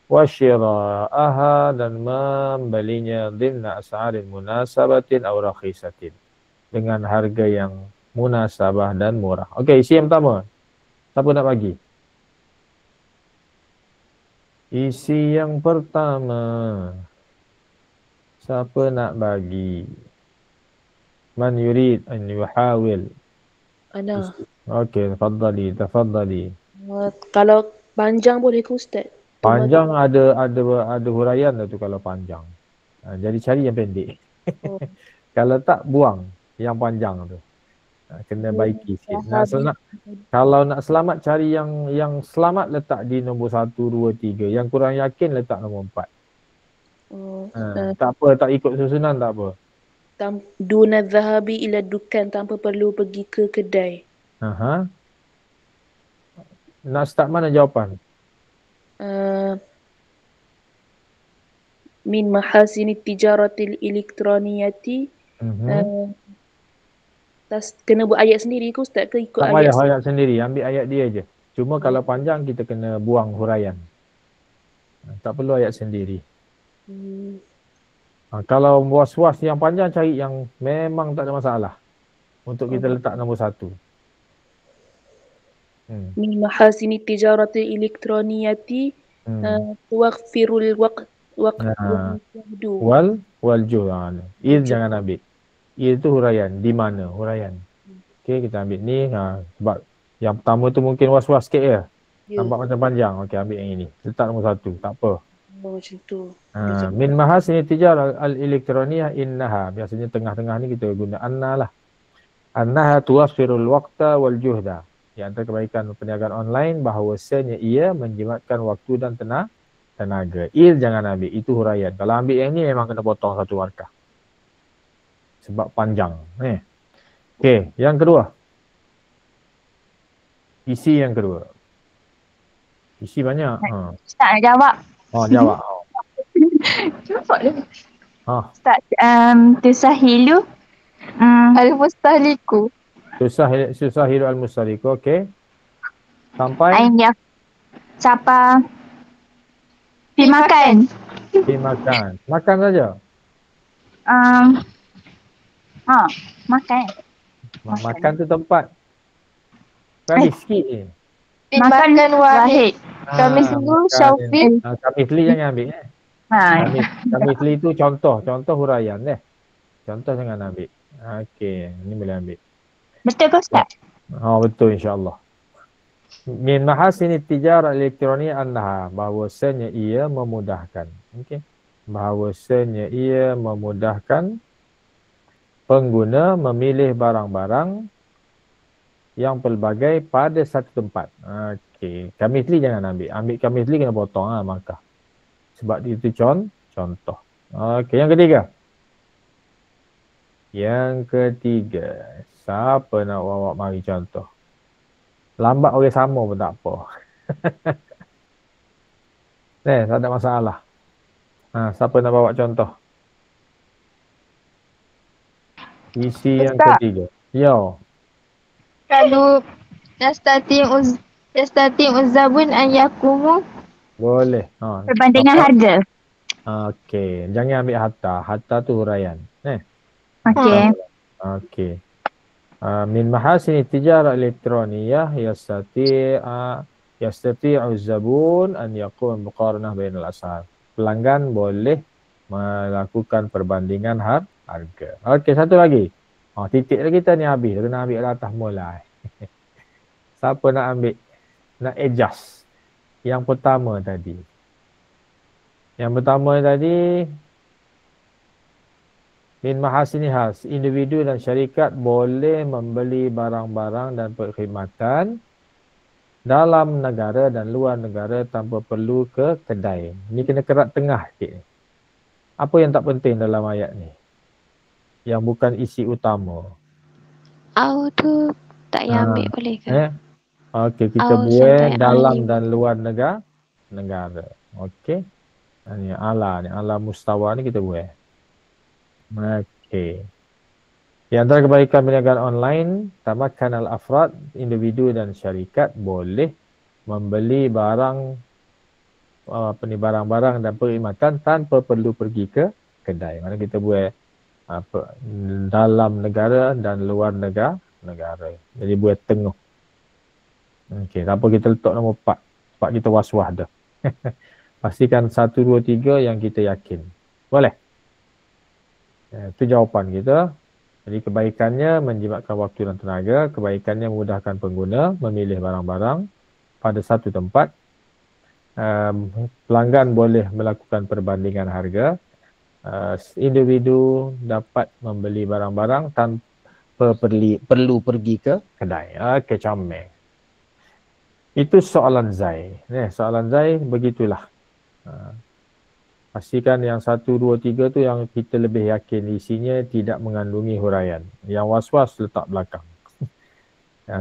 wa syira'aha, dan membelinya dhimna as'arin munasabatin aw rakhisatin, dengan harga yang munasabah dan murah. Okey, isi yang pertama. Siapa nak bagi? Isi yang pertama. Siapa nak bagi? Man yurid an yuhawil? Ana. Okey, tafadhali. Kalau panjang boleh ke Ustaz? Panjang ada huraian tu kalau panjang. Jadi cari yang pendek. Oh. Kalau tak, buang yang panjang tu. Kena baiki sikit. Kalau nak selamat, cari yang selamat letak di nombor 1, 2, 3. Yang kurang yakin letak nombor 4. Tak apa, tak ikut susunan tak apa. Duna dhahabi ila dukkan, tanpa perlu pergi ke kedai. Nak start mana jawapan? Min mahasini tijaratil elektroniyati. Kena buat ayat sendiri ke Ustaz, ke ikut tak ayat? Tak payah ayat sendiri, ambil ayat dia je. Cuma kalau panjang kita kena buang huraian. Tak perlu ayat sendiri. Kalau was-was yang panjang, cari yang memang tak ada masalah untuk kita letak nombor 1. Min mahasini tijaratil elektroniyati tuwaffirul waqt wal juhd. Jangan ambil. Itu huraian. Di mana huraian? Okey, kita ambil ni. Sebab yang pertama tu mungkin was-was sikit je. Nampak macam panjang. Okey, ambil yang ini. Letak nombor 1. Tak apa. Macam tu. Min mahasini tijarah al-elektroniyah innaha. Biasanya tengah-tengah ni kita guna anna lah. Annaha tuwaffirul waqta wal juhda. Di antara kebaikan perniagaan online, bahawasanya ia menjimatkan waktu dan tenaga. Jangan ambil. Itu huraian. Kalau ambil yang ni memang kena potong 1 markah. sebab panjang. Okey, yang kedua. Isi yang kedua. Isi banyak. Ustaz nak jawab. Jawab. Cepat dia. Ustaz, Tusahilu Al-Mustahliku. Tusahilu Al-Mustahliku. Okey. Sampai? Siapa? Pi makan. Pi makan. Makan saja? Makan. Makan tu tempat. Tadi sikit ni. Makan Wahid. Kami sungguh Syaufiq. Kamisli jangan ambil. Kamisli tu contoh huraian Contoh jangan ambil. Okey, ni boleh ambil. Betul ke Ustaz? Betul insya-Allah. Min mahasini tijara elektronik annaha, bahawasanya ia memudahkan. Okey. Bahawasanya ia memudahkan pengguna memilih barang-barang yang pelbagai pada satu tempat. Okey, kamisli jangan ambil. Ambil kamisli kena potong markah. Sebab itu contoh. Okey, yang ketiga. Siapa nak bawa mari contoh? Lambat orang sama pun tak apa. Tak ada masalah. Siapa nak bawa contoh? Isi yang ketiga. Yo. Kalau yastati uzabun an yakumu. Boleh. Perbandingan harga. Okey, jangan ambil hatta. Hatta tu huraian. Okey. Min mahasini tijara elektroniyah yastati'u zabun an yaqum muqaranah bainal asar. Pelanggan boleh melakukan perbandingan harga. Okey, satu lagi. Titik lagi kita ni habis. Kena ambil atas mula. Siapa nak ambil? Nak adjust. Yang pertama tadi. Min mahasinihas, individu dan syarikat boleh membeli barang-barang dan perkhidmatan dalam negara dan luar negara tanpa perlu ke kedai. Ni kena kerat tengah sikit. Apa yang tak penting dalam ayat ni? Yang bukan isi utama. Tu tak payah ambil boleh ke? Okey, kita buat dalam dan luar negara. Okey. Ni ala mustawa ni kita buat. Okey. Di antara kebaikan perniagaan online, tamakkan al-afrad, individu dan syarikat boleh membeli barang-barang dan perkhidmatan tanpa perlu pergi ke kedai. Mana kita buat dalam negara dan luar negara. Jadi buat tengah. Okey, tanpa kita letak nombor 4. Sebab kita was-was dah. Pastikan 1, 2, 3 yang kita yakin. Boleh? Itu jawapan kita. Jadi kebaikannya menjimatkan waktu dan tenaga. Kebaikannya memudahkan pengguna memilih barang-barang pada satu tempat. Pelanggan boleh melakukan perbandingan harga. Individu dapat membeli barang-barang tanpa perlu pergi ke kedai. Okey, comel. Itu soalan Zai. Soalan Zai begitulah. Pastikan yang 1, 2, 3 tu yang kita lebih yakin isinya tidak mengandungi huraian. Yang was-was letak belakang.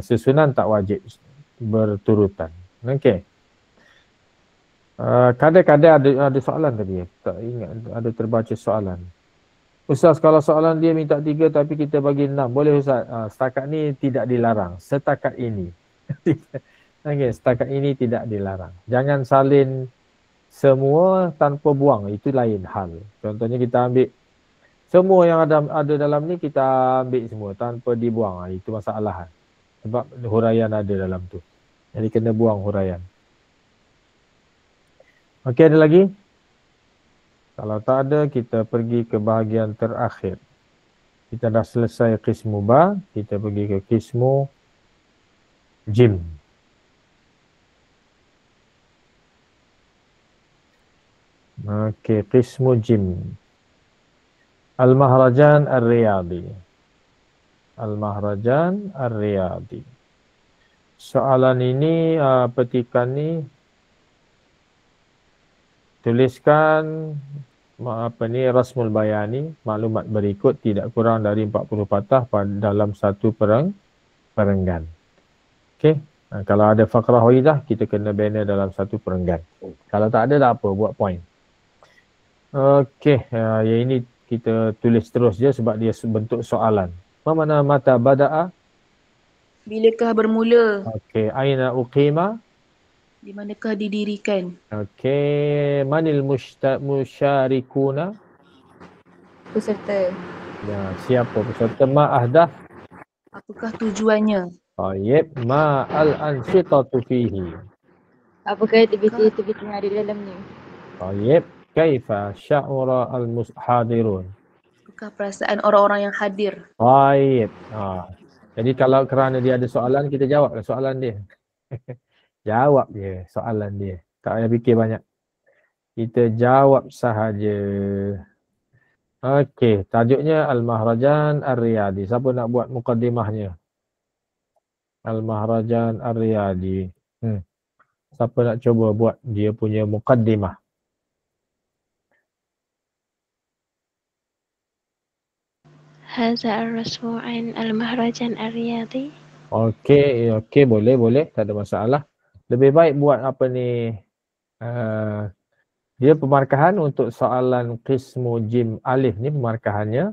Susunan tak wajib berturutan. Okey. Kadang-kadang ada soalan tadi. Tak ingat ada terbaca soalan. Ustaz, kalau soalan dia minta 3 tapi kita bagi 6. Boleh Ustaz? Setakat ni tidak dilarang. Setakat ini. Okay, setakat ini tidak dilarang. Jangan salin semua tanpa buang, itu lain hal. Contohnya kita ambil semua yang ada dalam ni, kita ambil semua tanpa dibuang. Itu masalah. Sebab huraian ada dalam tu. Jadi kena buang huraian. Okey, ada lagi? Kalau tak ada, kita pergi ke bahagian terakhir. Kita dah selesai qismu ba, kita pergi ke qismu jim. Okey, qismu jim. Al-Mahrajan Ar-Riyadi. Al-Mahrajan Ar-Riyadi. Soalan ini, petikan ni, tuliskan rasmul bayani, maklumat berikut tidak kurang dari 40 patah dalam satu perenggan. Okey. Kalau ada fakrah waridah, kita kena bina dalam satu perenggan. Kalau tak ada, tak apa, buat point. Okey, yang ini kita tulis terus je sebab dia bentuk soalan. Mana mata bada'a? Bilakah bermula? Okey, aina uqima? Di manakah didirikan? Okey, manil musyarikuna? Peserta. Ya, siapa peserta? Ma ahdaf? Apakah tujuannya? Tayyib, ma al-ansyitatu fihi? Apakah aktiviti-aktiviti yang ada di dalamnya? Tayyib, kaifa sya'ura al-hadirun? Apakah perasaan orang-orang yang hadir? Tayyib. Jadi kalau kerana dia ada soalan, kita jawablah soalan dia. Jawab je soalan dia. Tak payah fikir banyak. Kita jawab sahaja. Okey, tajuknya Al-Mahrajan Ar-Riyadi. Siapa nak buat mukaddimahnya? Al-Mahrajan Ar-Riyadi. Siapa nak cuba buat dia punya mukaddimah? Hadza ar-rasmu an al-mahrajan ar-riyadi. Okey, boleh. Tak ada masalah. Lebih baik buat apa ni? Dia pemarkahan untuk soalan qismu jim alif ni pemarkahannya.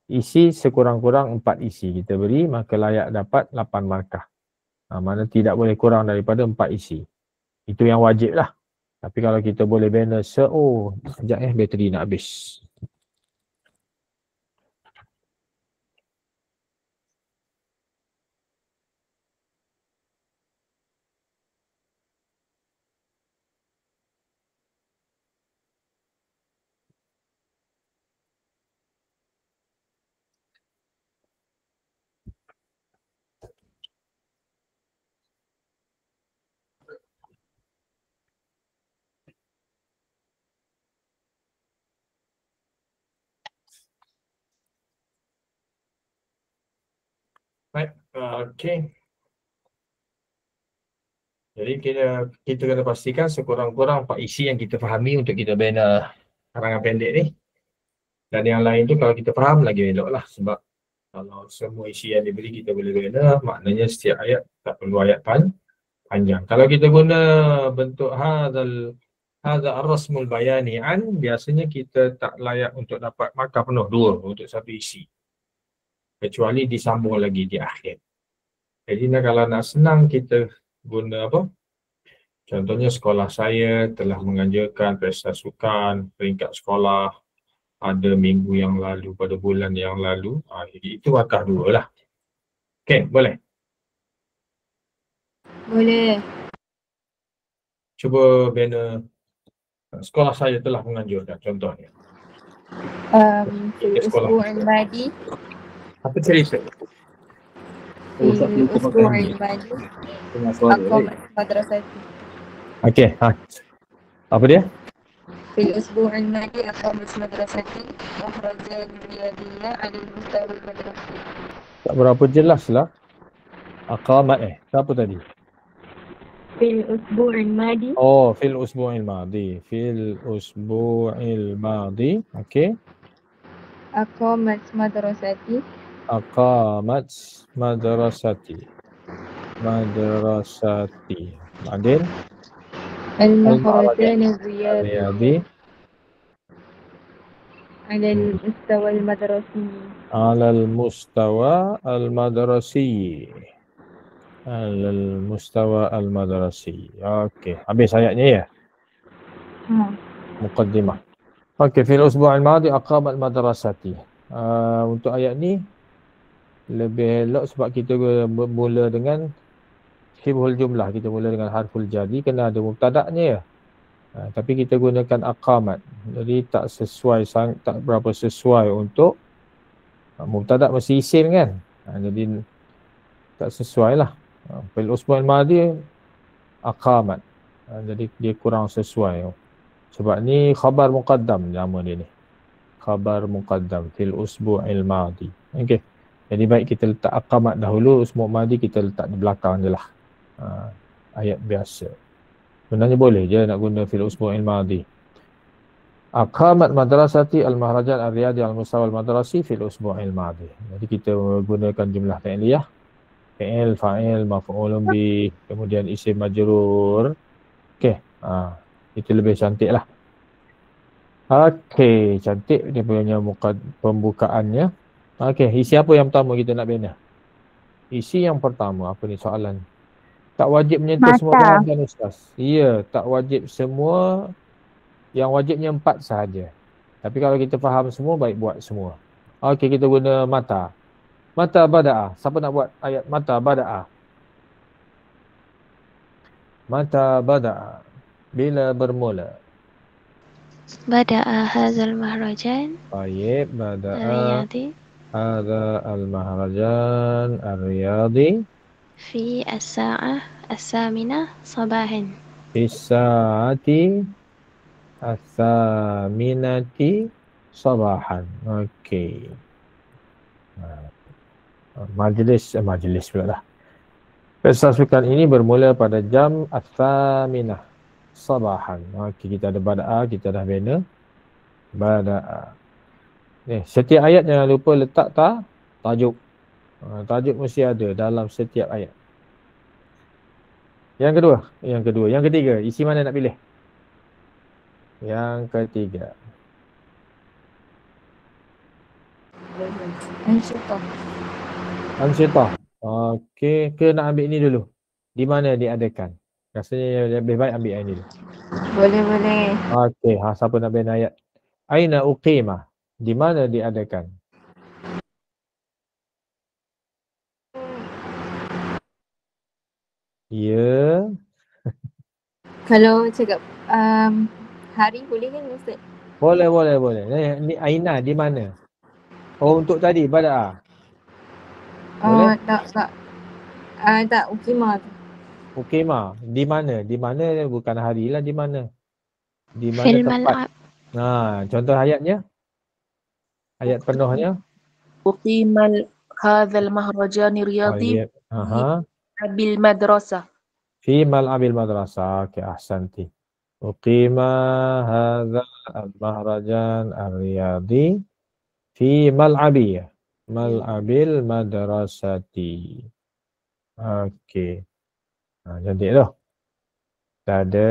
Isi sekurang-kurang 4 isi kita beri, maka layak dapat 8 markah. Mana tidak boleh kurang daripada 4 isi. Itu yang wajib lah. Tapi kalau kita boleh bina sekejap bateri nak habis. Baik, okey. Jadi kita kena pastikan sekurang-kurang 4 isi yang kita fahami untuk kita bina karangan pendek ni. Dan yang lain tu kalau kita faham lagi elok lah. Sebab kalau semua isi yang diberi kita boleh bina, maknanya setiap ayat tak perlu ayat panjang. Kalau kita guna bentuk hadza ar-rasmul bayani an, biasanya kita tak layak untuk dapat markah penuh 2 untuk satu isi. Kecuali disambung lagi di akhir. Jadi kalau nak senang kita guna apa? Contohnya sekolah saya telah menganjurkan pesta sukan peringkat sekolah pada minggu yang lalu, pada bulan yang lalu. Jadi itu markah 2 lah. Okey, boleh? Boleh. Cuba bina sekolah saya telah menganjurkan contohnya. Usbu' al-Madi. Apa cerita? Usbu' al-Madi. Aqamat madrasati. Okey, apa dia? Fil usbu' al-Madi aqamat madrasati mahrajan riyadiyya 'ala al-mustawa al-madrasi. Tak berapa jelas lah. Aqamat apa tadi? Fil usbu' al-Madi. Fil usbu'il madi. Fil usbu'il madi. Okey. Aqamat madrasati. Aqamat madrasati. Adil. Al-mahrajan riyadi. 'ala al-mustawa al-madrasi. 'Ala al-mustawa al-madrasi. Al-mustawa al-madrasi. Okey, habis ayatnya ya? Muqaddimah. Okey, fil usbu'il madi aqamat madrasati. Untuk ayat ni lebih elok sebab kita bermula dengan syibhul jumlah, kita mula dengan harful jadi, kena ada mubtada'nya ya. Tapi kita gunakan aqamat. Jadi tak berapa sesuai untuk mubtada' mesti isim kan. Jadi tak sesuai lah. Fil usbu'il madi aqamat. Jadi dia kurang sesuai. Sebab ni khabar muqaddam nama dia ni. Khabar muqaddam fil usbu'il madi. Okey. Jadi baik kita letak aqamat dahulu, usbu' madi kita letak di belakang je lah. Ayat biasa. Sebenarnya boleh je nak guna fil usbu'il madi. Aqamat madrasati al-mahrajan ar-riyadi al-mustawa al-madrasi fil usbu'il madhi. Jadi kita gunakan jumlah fi'liyah, fi'il, fa'il, maf'ulun bih, kemudian isim majrur. Okey, itu lebih cantik lah. Okey, cantik dia punya pembukaannya. Okey, isi apa yang pertama kita nak bina? Isi yang pertama, apa ni soalan? Tak wajib menyentuh semua bahagian Ustaz. Ya, tak wajib semua. Yang wajibnya 4 sahaja. Tapi kalau kita faham semua, baik buat semua. Okey, kita guna mata. Mata bada'ah. Siapa nak buat ayat mata bada'ah? Mata bada'ah. Bila bermula? Bada'a hadzal mahrajan Baik, bada'ah ar-riyadi hadza al-mahrajan ar-riyadi fi as-sa'ah as-saminah sabahan. fi sa'ati as-saminati sabahan. Okey. Majlis pula lah. Pasukan ini bermula pada jam as-saminah sabahan. Okey, kita ada bada'ah, kita dah bina bada'ah. Ni, setiap ayat jangan lupa letak tajuk. Tajuk mesti ada dalam setiap ayat. Yang kedua. Yang ketiga, isi mana nak pilih? Yang ketiga. Ansyitah. Okey, ke nak ambil ni dulu? Di mana diadakan? Rasanya lebih baik ambil yang ni dulu. Boleh. Okey, siapa nak bina ayat? Aina uqimah? Di mana diadakan? Ya. Kalau cakap hari boleh kan Ustaz? Boleh. Ni aina di mana? Oh, untuk tadi bada'ah. Boleh? Tak ukimah tu. Uqimah. Di mana? Di mana bukan hari lah, di mana? Di mana Fil tempat? mal'ab. Contoh ayatnya. Ayat penuhnya. Uqimal hadzal mahrajan riyadi bil madrasah. Fi mal'abil madrasah. Okey, ahsanti. Uqima hadzal mahrajan ar-riyadi fi mal'abil madrasati. Okey. Cantik tu. Dah ada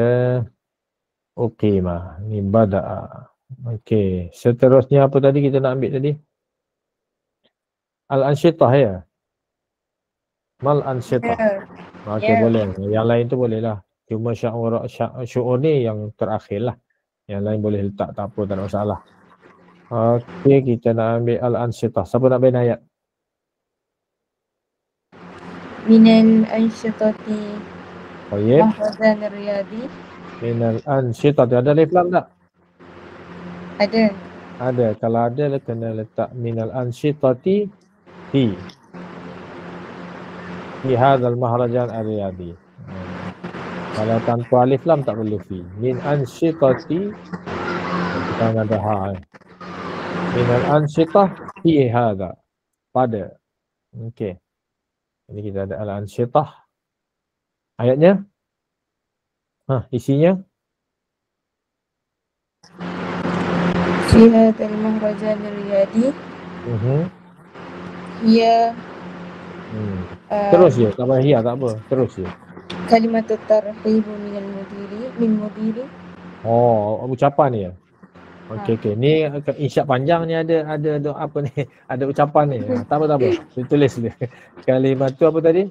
uqimah. Ni bada'ah. Okey. Seterusnya apa tadi kita nak ambil tadi? Al-ansyitah ya? Mal-ansyitah. Okey, boleh. Yang lain tu boleh lah. Cuma syu'ur ni yang terakhir lah. Yang lain boleh letak, tak apa, tak ada masalah. Okey, kita nak ambil al-ansyitah. Siapa nak bina ayat? Minal ansyitati Baik. mahrajan ar-riyadi. Minal ansyitah. Ada alif lam tak? Ada. Ada. Kalau ada, kena letak minal ansyitati fi hadzal mahrajan ar-riyadi. Kalau tanpa alif lam tak perlu fi. Min ansyitati, kita ada ha. Minal ansyitah fi hadza. Pada. Okey. Ini kita ada al-ansyitah. Ayatnya? Isinya? Fi hadzal mahrajan ar-riyadi. Ya. Terus je, tak payah hiya, tak apa. Terus je. Kalimat tarhib min mudiri. Oh, ucapan ni ya. Okey. Ni insya panjang ni ada apa ni? Ada ucapan ni. Tak apa. Tulis dia. Kalimat tu apa tadi?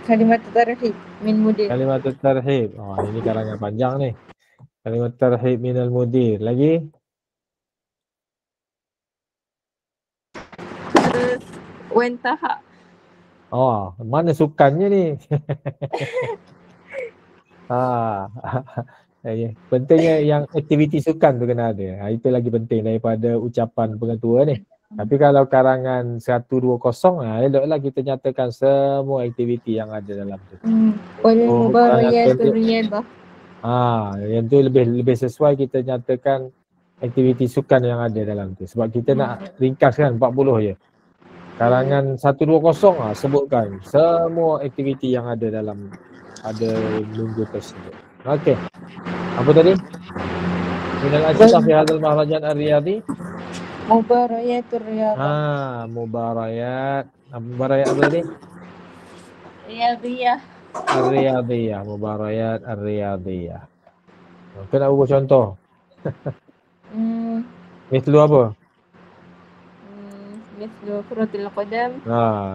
Kalimat tarhib min mudir. Kalimat tarhib. Ini karangan panjang ni. Kalimat tarhib minal mudir. Lagi? Wantaha. Mana sukannya ni? Pentingnya yang aktiviti sukan tu kena ada. Itu lagi penting daripada ucapan pengetua ni. Tapi kalau karangan 120, eloklah kita nyatakan semua aktiviti yang ada dalam tu. Yang tu lebih sesuai kita nyatakan aktiviti sukan yang ada dalam tu. Sebab kita nak ringkaskan 40 je. Karangan 120 sebutkan semua aktiviti yang ada dalam minggu tersebut. Okey. Apa tadi? Minal ansyitah fi hadzal mahrajan ar-riyadi. Mubarayatur riyadhah. Mubarayat. Mubarayat apa tadi? Riyadhiyah. Ar-riyadiyah. Mubarayat ar-riyadiyah. Kena buat contoh. Mislu apa? Mislu kuratil qadam.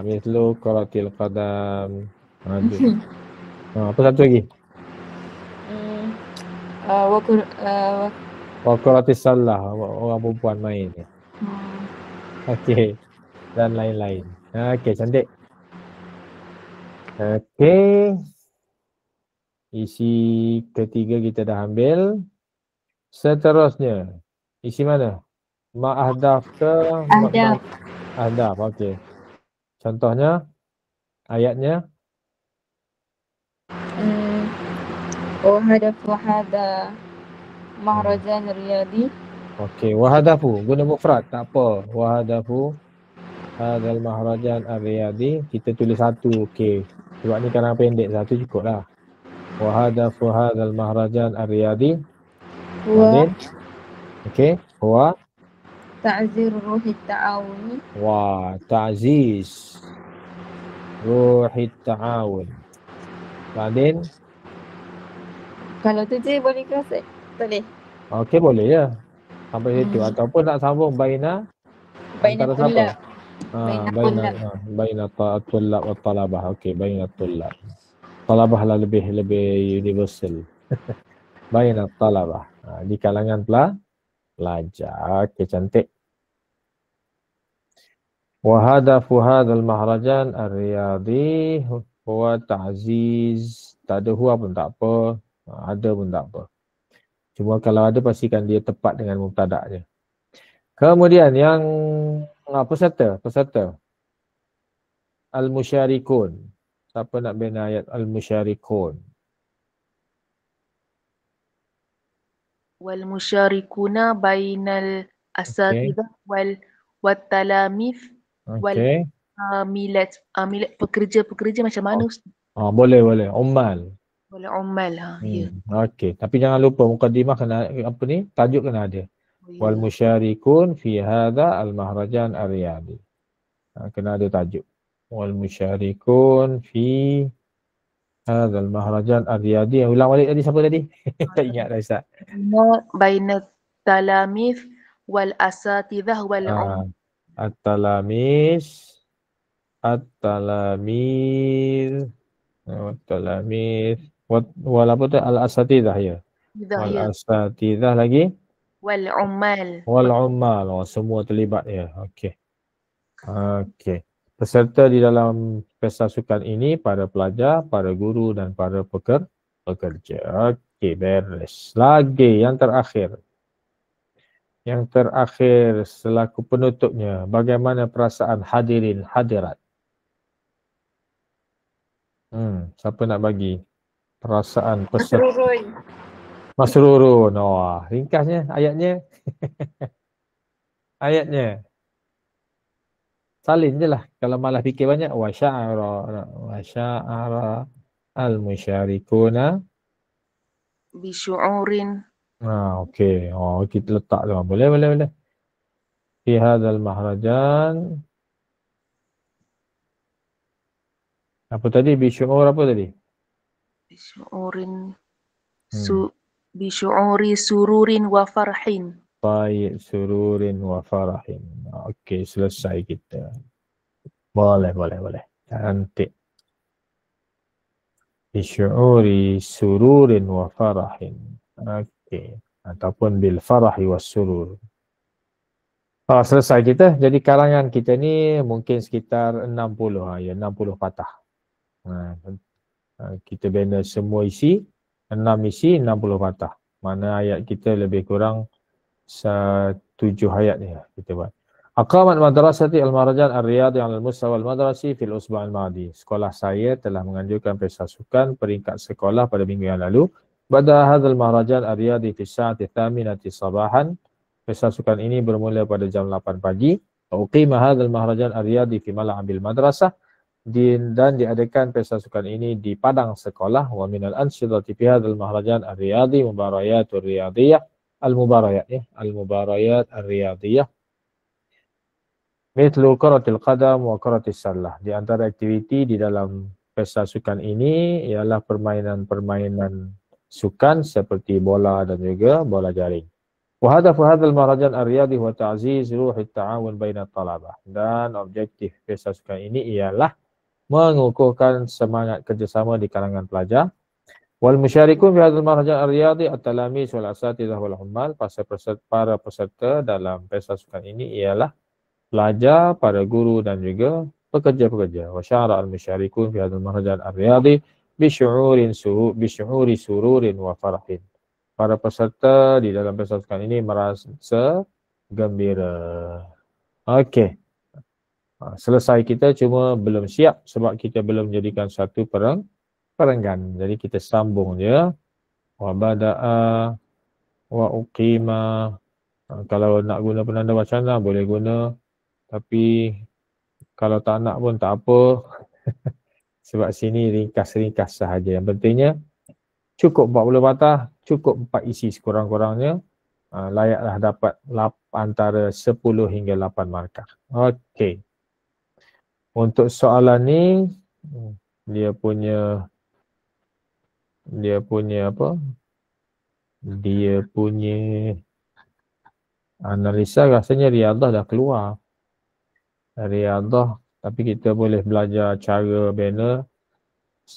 Mislu kuratil qadam. Apa satu lagi? Wa kuratis salah. Orang perempuan main ni. Okey. Dan lain-lain. Okey, cantik. Okey. Isi ketiga kita dah ambil. Seterusnya. Isi mana? Ma'ahdaf ke? Ahdaf. Ahdaf, okey. Contohnya, ayatnya. Wahadafu hada mahrajan riyadi. Okey, wahadafu. Guna mufrad, tak apa. Wahadafu hadal mahrajan ar-riyadi. Kita tulis satu, okey. Sebab ni kadang pendek, satu cukup lah. Wahadafu hadal mahrajan ar-riyadi. Okey, wa ta'zir ruhi ta'awuni. Wah, ta'ziz ruhi ta'awun. Kemudian Kalau tu je boleh ke Ustaz? Tak boleh? okey, boleh ya. Sampai situ. Ataupun nak sambung baina antara siapa? Baina tullab wa talabah. Okey, baina tullab. Talabah lah lebih universal. Baina talabah. Di kalangan pelajar. Okey, cantik. Wa hadafu hadzal mahrajan ar-riyadi huwa ta'ziz. Tak ada huwa pun tak apa. Ada pun tak apa. Cuma kalau ada pastikan dia tepat dengan mubtada'nya. Kemudian yang peserta. Al-musyarikun. Siapa nak bina ayat al-musyarikun? Wal musyarikuna bainal asatidah wal talamif wal milat. Milat pekerja macam mana Ustaz? Boleh. Ummal. Boleh ummal ya. Okey, tapi jangan lupa mukadimah kena apa ni? Tajuk kena ada. Wal musyarikun fi hadza al mahrajan ar-riyadi. Kena ada tajuk. Wal musyarikun fi hadza al mahrajan ar-riyadi. Ulang balik tadi siapa tadi? Tak ingat dah Ustaz. Bainat talamif wal asatidah wal At-talamis wal apa tu? Al-asatidah ya. Wal asatidah lagi? Wal ummal. Semua terlibat ya. Okey. Peserta di dalam pesta sukan ini para pelajar, para guru dan para pekerja. Okey, beres. Lagi yang terakhir. Selaku penutupnya, bagaimana perasaan hadirin hadirat? Siapa nak bagi perasaan peserta? Masrurun. Ringkasnya ayatnya. Salin je lah. Kalau malah fikir banyak. Wa sya'ara al-musyarikuna bisyu'urin. Okey. Kita letak tu. Boleh. Fi hadzal mahrajan. Apa tadi? Bisyu'ur apa tadi? Bisyu'urin. Bisyu'uri sururin wa farhin. Baik, sururin wa farahin. Okey, selesai kita. Boleh. Cantik. Bisyu'uri sururin wa farahin. Okey. Ataupun bil farahi was surur. Selesai kita. Jadi karangan kita ni mungkin sekitar 60. 60 patah. Kita bina semua isi. 6 isi, 60 patah. Mana ayat kita lebih kurang 7 ayat ni kita buat. Aqamat madrasati al-mahrajan ar-riyadi al-mustawa al-madrasi fil usbu' al-madi. Sekolah saya telah menganjurkan pesta sukan peringkat sekolah pada minggu yang lalu. Bada hadzal mahrajan ar-riyadi fi sa'ati thaminati sabahan. Pesta sukan ini bermula pada jam 8 pagi. Uqima hadzal mahrajan ar-riyadi fi mal'abil madrasah. Dan diadakan pesta sukan ini di padang sekolah. Wa minal ansyidati fi hadzal mahrajan ar-riyadi mubarayatur riyadiyah. al-mubarayat ya, al-mubarayat ar-riyadiyah. Mithlu karatil qadam wa karatis salah. Di antara aktiviti di dalam pesta sukan ini ialah permainan-permainan sukan seperti bola dan juga bola jaring. Wa hadafu hadzal mahrajan ar-riyadi wa ta'ziz ruh at-ta'awun baina talabah. Dan objektif pesta sukan ini ialah mengukuhkan semangat kerjasama di kalangan pelajar. Wal musyarikun fi hadzal mahrajan ar-riyadi at-talamis wal asatidzah wal hummal. Para peserta dalam pesta sukan ini ialah pelajar, para guru dan juga pekerja-pekerja. Wa syara al-musyarikun fi hadzal mahrajan ar-riyadi bi syu'uri sururin wa farahin. Para peserta di dalam pesta sukan ini merasa gembira. Okey. Selesai kita, cuma belum siap sebab kita belum jadikan satu perenggan. Jadi kita sambung je. Wa bada'a wa uqima. Kalau nak guna penanda wacana boleh guna. Tapi kalau tak nak pun tak apa. Sebab sini ringkas-ringkas sahaja. Yang pentingnya cukup 40 patah, cukup 4 isi sekurang-kurangnya. Layaklah dapat antara 10 hingga 8 markah. Okey. Untuk soalan ni dia punya apa? Dia punya analisa rasanya riadah dah keluar. Riadah, tapi kita boleh belajar cara bina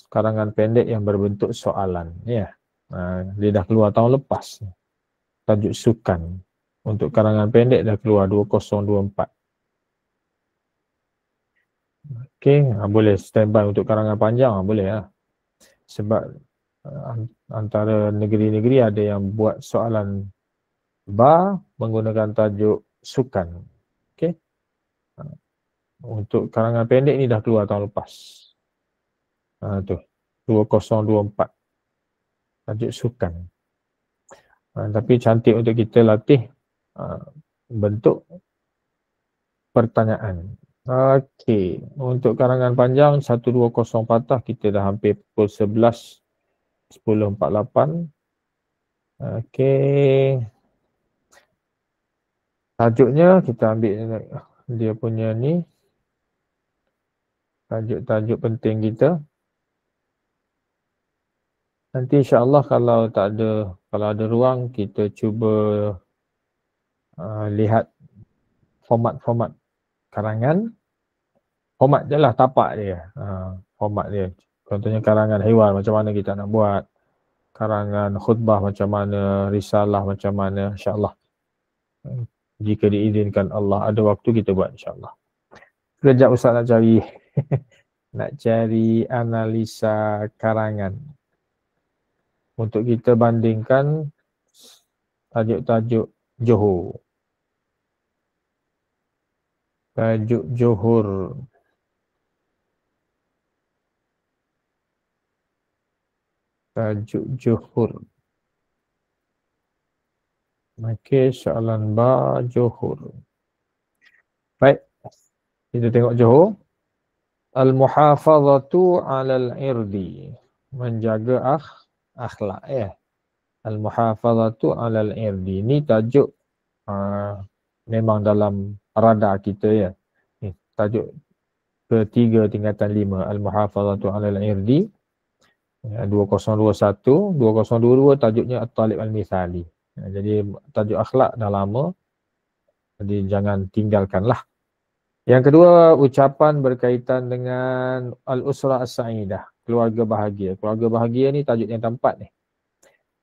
karangan pendek yang berbentuk soalan. Ya. Dia dah keluar tahun lepas. Tajuk sukan. Untuk karangan pendek dah keluar 2024. Okey, boleh standby untuk karangan panjang, boleh lah. Sebab antara negeri-negeri ada yang buat soalan menggunakan tajuk sukan. Okey. Untuk karangan pendek ni dah keluar tahun lepas. Tu 2024. Tajuk sukan. Tapi cantik untuk kita latih bentuk pertanyaan. Okey, untuk karangan panjang 120 patah kita dah hampir pukul 11 10.48. Okey. Tajuknya kita ambil dia punya ni. Tajuk-tajuk penting kita. Nanti insya-Allah kalau ada ruang kita cuba lihat format-format karangan. Format je lah, tapak dia. Format dia. Contohnya karangan haiwan macam mana kita nak buat. Karangan khutbah macam mana, risalah macam mana, insya-Allah. Jika diizinkan Allah, ada waktu kita buat insya-Allah. Sekejap Ustaz nak cari analisa karangan. Untuk kita bandingkan tajuk-tajuk Johor. Tajuk Johor. Tajuk Johor. Okey, soalan Johor. Baik. Kita tengok Johor. Al-muhafazatu 'alal irdi. Menjaga akhlak ya. Al-muhafazatu 'alal irdi. Ni tajuk memang dalam radar kita ya. Ni tajuk ketiga tingkatan 5, Al-muhafazatu 'alal irdi. 2021, 2022 tajuknya At-Talib Al-Mithali. Jadi tajuk akhlak dah lama. Jadi jangan tinggalkanlah. Yang kedua, ucapan berkaitan dengan Al-Usra As-Sa'idah, keluarga bahagia. Keluarga bahagia ni tajuk yang keempat ni.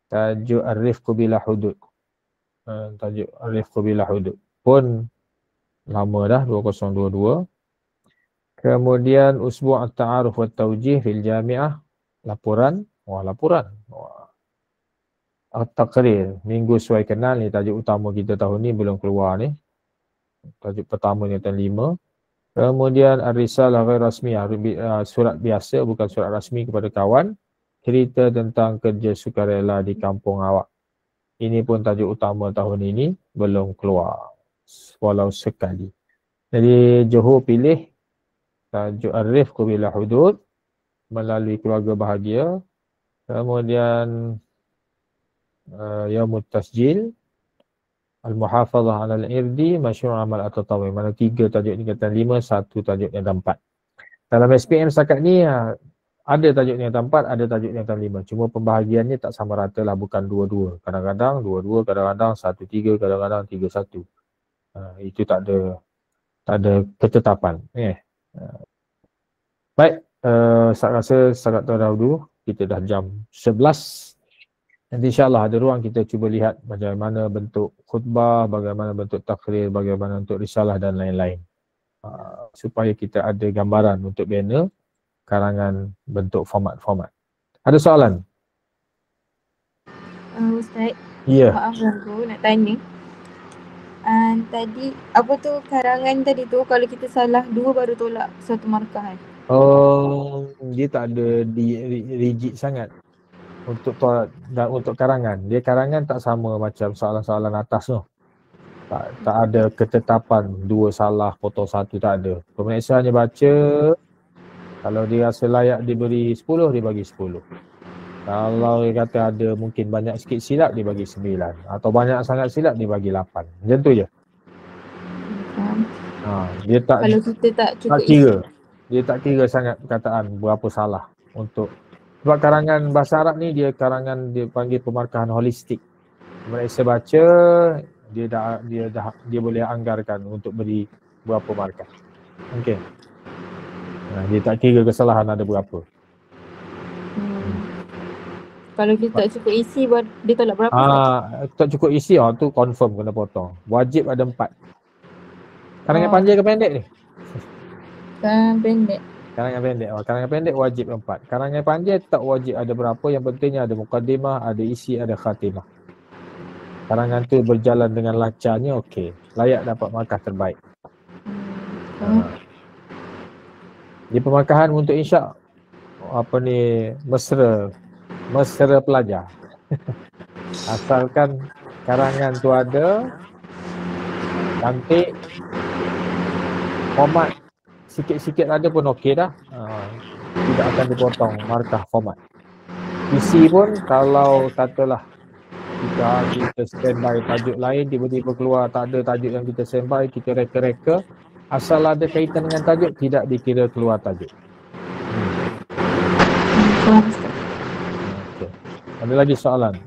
Tajuk Ar-Rifqu Bila Hudud. Tajuk Ar-Rifqu Bila Hudud. Pun lama dah, 2022. Kemudian Usbu' At-Ta'aruf wa Tawjih fil Jami'ah. Laporan. At-Taqrir, Minggu Suai Kenal ni tajuk utama kita tahun ni, belum keluar ni. Tajuk pertama ni tahun 5. Kemudian Ar-Risalah Ghair Rasmiyah, surat biasa bukan surat rasmi kepada kawan. Cerita tentang kerja sukarela di kampung awak. Ini pun tajuk utama tahun ini, belum keluar walau sekali. Jadi Johor pilih tajuk Ar-Rifqu Bila Hudud melalui keluarga bahagia. Kemudian Yaumut Tasjil, Al-Muhafazah 'alal irdi, Masyru' amal at-tatawi. Mana 3 tajuk tingkatan 5, 1 tajuk tingkatan 4. Dalam SPM setakat ni ada tajuk tingkatan 4, ada tajuk tingkatan 5. Cuma pembahagiannya tak sama rata lah, bukan 2-2. Kadang-kadang 2-2, kadang-kadang 1-3, kadang-kadang 3-1. Itu tak ada ketetapan. Baik, saya rasa setakat terdahulu kita dah jam 11. Nanti insyaAllah ada ruang kita cuba lihat bagaimana bentuk khutbah, bagaimana bentuk takrir, bagaimana bentuk risalah dan lain-lain. Supaya kita ada gambaran untuk banner, karangan bentuk format-format. Ada soalan? Ustaz, Ya. maaf ganggu nak tanya. Tadi apa tu karangan tadi tu kalau kita salah 2 baru tolak satu markah Dia tak ada rigid sangat untuk karangan. Dia karangan tak sama macam soalan-soalan atas tu. Tak ada ketetapan 2 salah, potong 1, tak ada. Pemeriksa hanya baca, kalau dia rasa layak diberi 10, dia bagi 10. Kalau dia kata ada mungkin banyak sikit silap, dia bagi 9. Atau banyak sangat silap, dia bagi 8. Macam tu je. Dia tak, kalau kita tak cukup kira. Dia tak kira sangat perkataan berapa salah untuk. Sebab karangan bahasa Arab ni dia karangan dia panggil pemarkahan holistik. Pemeriksa baca, dia boleh anggarkan untuk beri berapa markah. Okey. Dia tak kira kesalahan ada berapa. Kalau kita tak cukup isi, dia tolak berapa? Tak cukup isi, tu confirm kena potong. Wajib ada 4. Karangan panjang ke pendek ni? Pendek. Karangan pendek. Karangan pendek wajib 4. Karangan panjang tak wajib ada berapa. Yang pentingnya ada muqaddimah, ada isi, ada khatimah. Karangan tu berjalan dengan lancarnya, okey. Layak dapat markah terbaik. Di pemarkahan untuk insya' mesra pelajar. Asalkan karangan tu ada, cantik, format sikit-sikit ada pun okey dah. Tidak akan dipotong markah format. Isi pun kalau katalah kita standby tajuk lain, tiba-tiba keluar tak ada tajuk yang kita standby, kita reka-reka, asal ada kaitan dengan tajuk, tidak dikira keluar tajuk. Okay. Ada lagi soalan?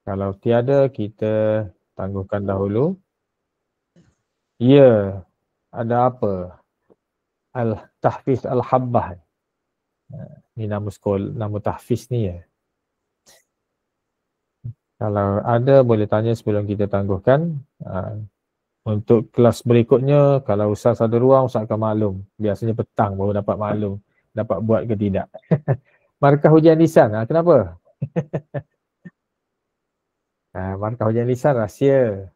Kalau tiada, kita tangguhkan dahulu. Ya, ada apa? Tahfiz Al-Habbah. Ni nama sekolah, nama tahfiz ni ya. Kalau ada boleh tanya sebelum kita tangguhkan. Untuk kelas berikutnya, kalau Ustaz ada ruang, Ustaz akan maklum. Biasanya petang baru dapat maklum, dapat buat ke tidak. Markah hujan lisan, kenapa? Markah hujan lisan rahsia.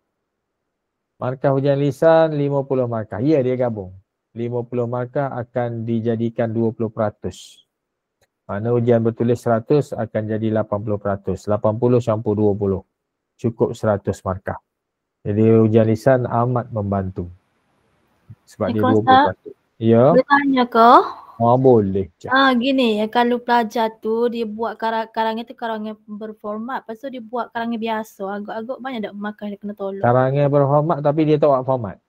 Markah hujan lisan 50 markah. Ya, dia gabung. 50 markah akan dijadikan 20%. Mana ujian bertulis 100 akan jadi 80%. 80 campur 20. Cukup 100 markah. Jadi ujian lisan amat membantu. Sebab dia 20%. Ya. Boleh tanya ke? Boleh. Gini, kalau pelajar tu dia buat karangan tu karangan berformat. Lepas tu dia buat karangan biasa. Agak-agak banyak tak markah dia kena tolong. Karangan berformat tapi dia tak buat format.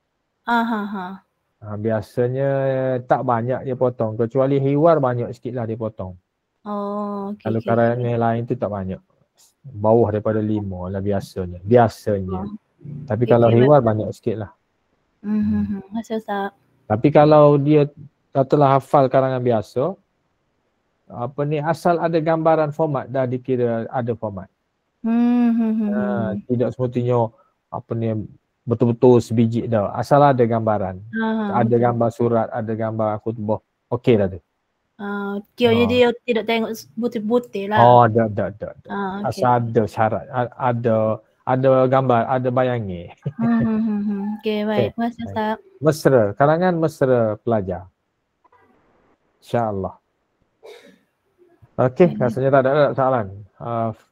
Biasanya tak banyak dia potong. Kecuali hiwar banyak sikit lah dia potong. Kalau karangan lain tu tak banyak. Bawah daripada 5 lah biasanya. Tapi kalau hiwar banyak sikit lah. Tapi kalau dia telah hafal karangan biasa, asal ada gambaran format dah dikira ada format. Tidak semestinya betul-betul sebiji dah. Asal ada gambaran. Ada gambar surat, ada gambar khutbah. Okey dah tu. Kira dia tidak tengok butir-butir lah. Ada. Asal ada syarat, ada gambar, ada bayangi. Okey, baik. Terima kasih Ustaz. Mesra, karangan mesra pelajar. InsyaAllah. Okey, rasanya tak ada soalan.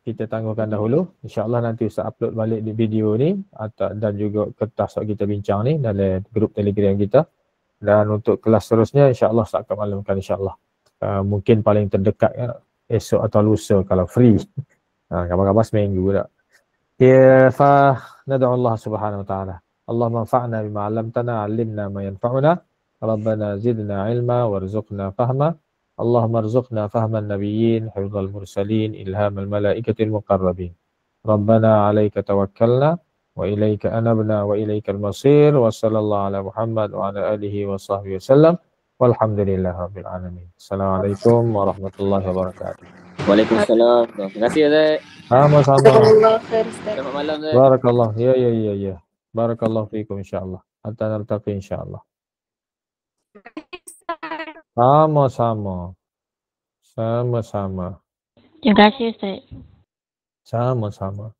Kita tangguhkan dahulu. InsyaAllah nanti Ustaz upload balik di video ni dan juga kertas yang kita bincang ni dalam grup Telegram kita. Dan untuk kelas seterusnya insyaAllah Ustaz akan maklumkan insyaAllah. Mungkin paling terdekat esok atau lusa kalau free. Khabar-khabar seminggu dah. Ya, fa nad'u Allah Subhanahu wa ta'ala. Allahumma anfa'na bima 'allamtana, 'allimna ma yanfa'una. Rabbana zidna 'ilma warzuqna fahma. Allahumma arzuqna fahman nabiyyin, hifdzal mursalin, ilhamal malaikatil muqarrabin. Rabbana 'alaika tawakkalna wa ilaika anabna wa ilaikal masir. Wa sallallahu ala Muhammad wa ala alihi wa sahbihi wasallam. Walhamdulillahi rabbil alamin. Assalamualaikum warahmatullahi wabarakatuh. Waalaikumsalam. Terima kasih Ustaz. Sama-sama. Jazakallah khair Ustaz. Selamat malam Ustaz. Barakallah. Ya. Barakallahu fiikum insyaallah. Hatta naltaqi insyaallah. Sama-sama. Sama-sama. Terima kasih Ustaz. Sama-sama.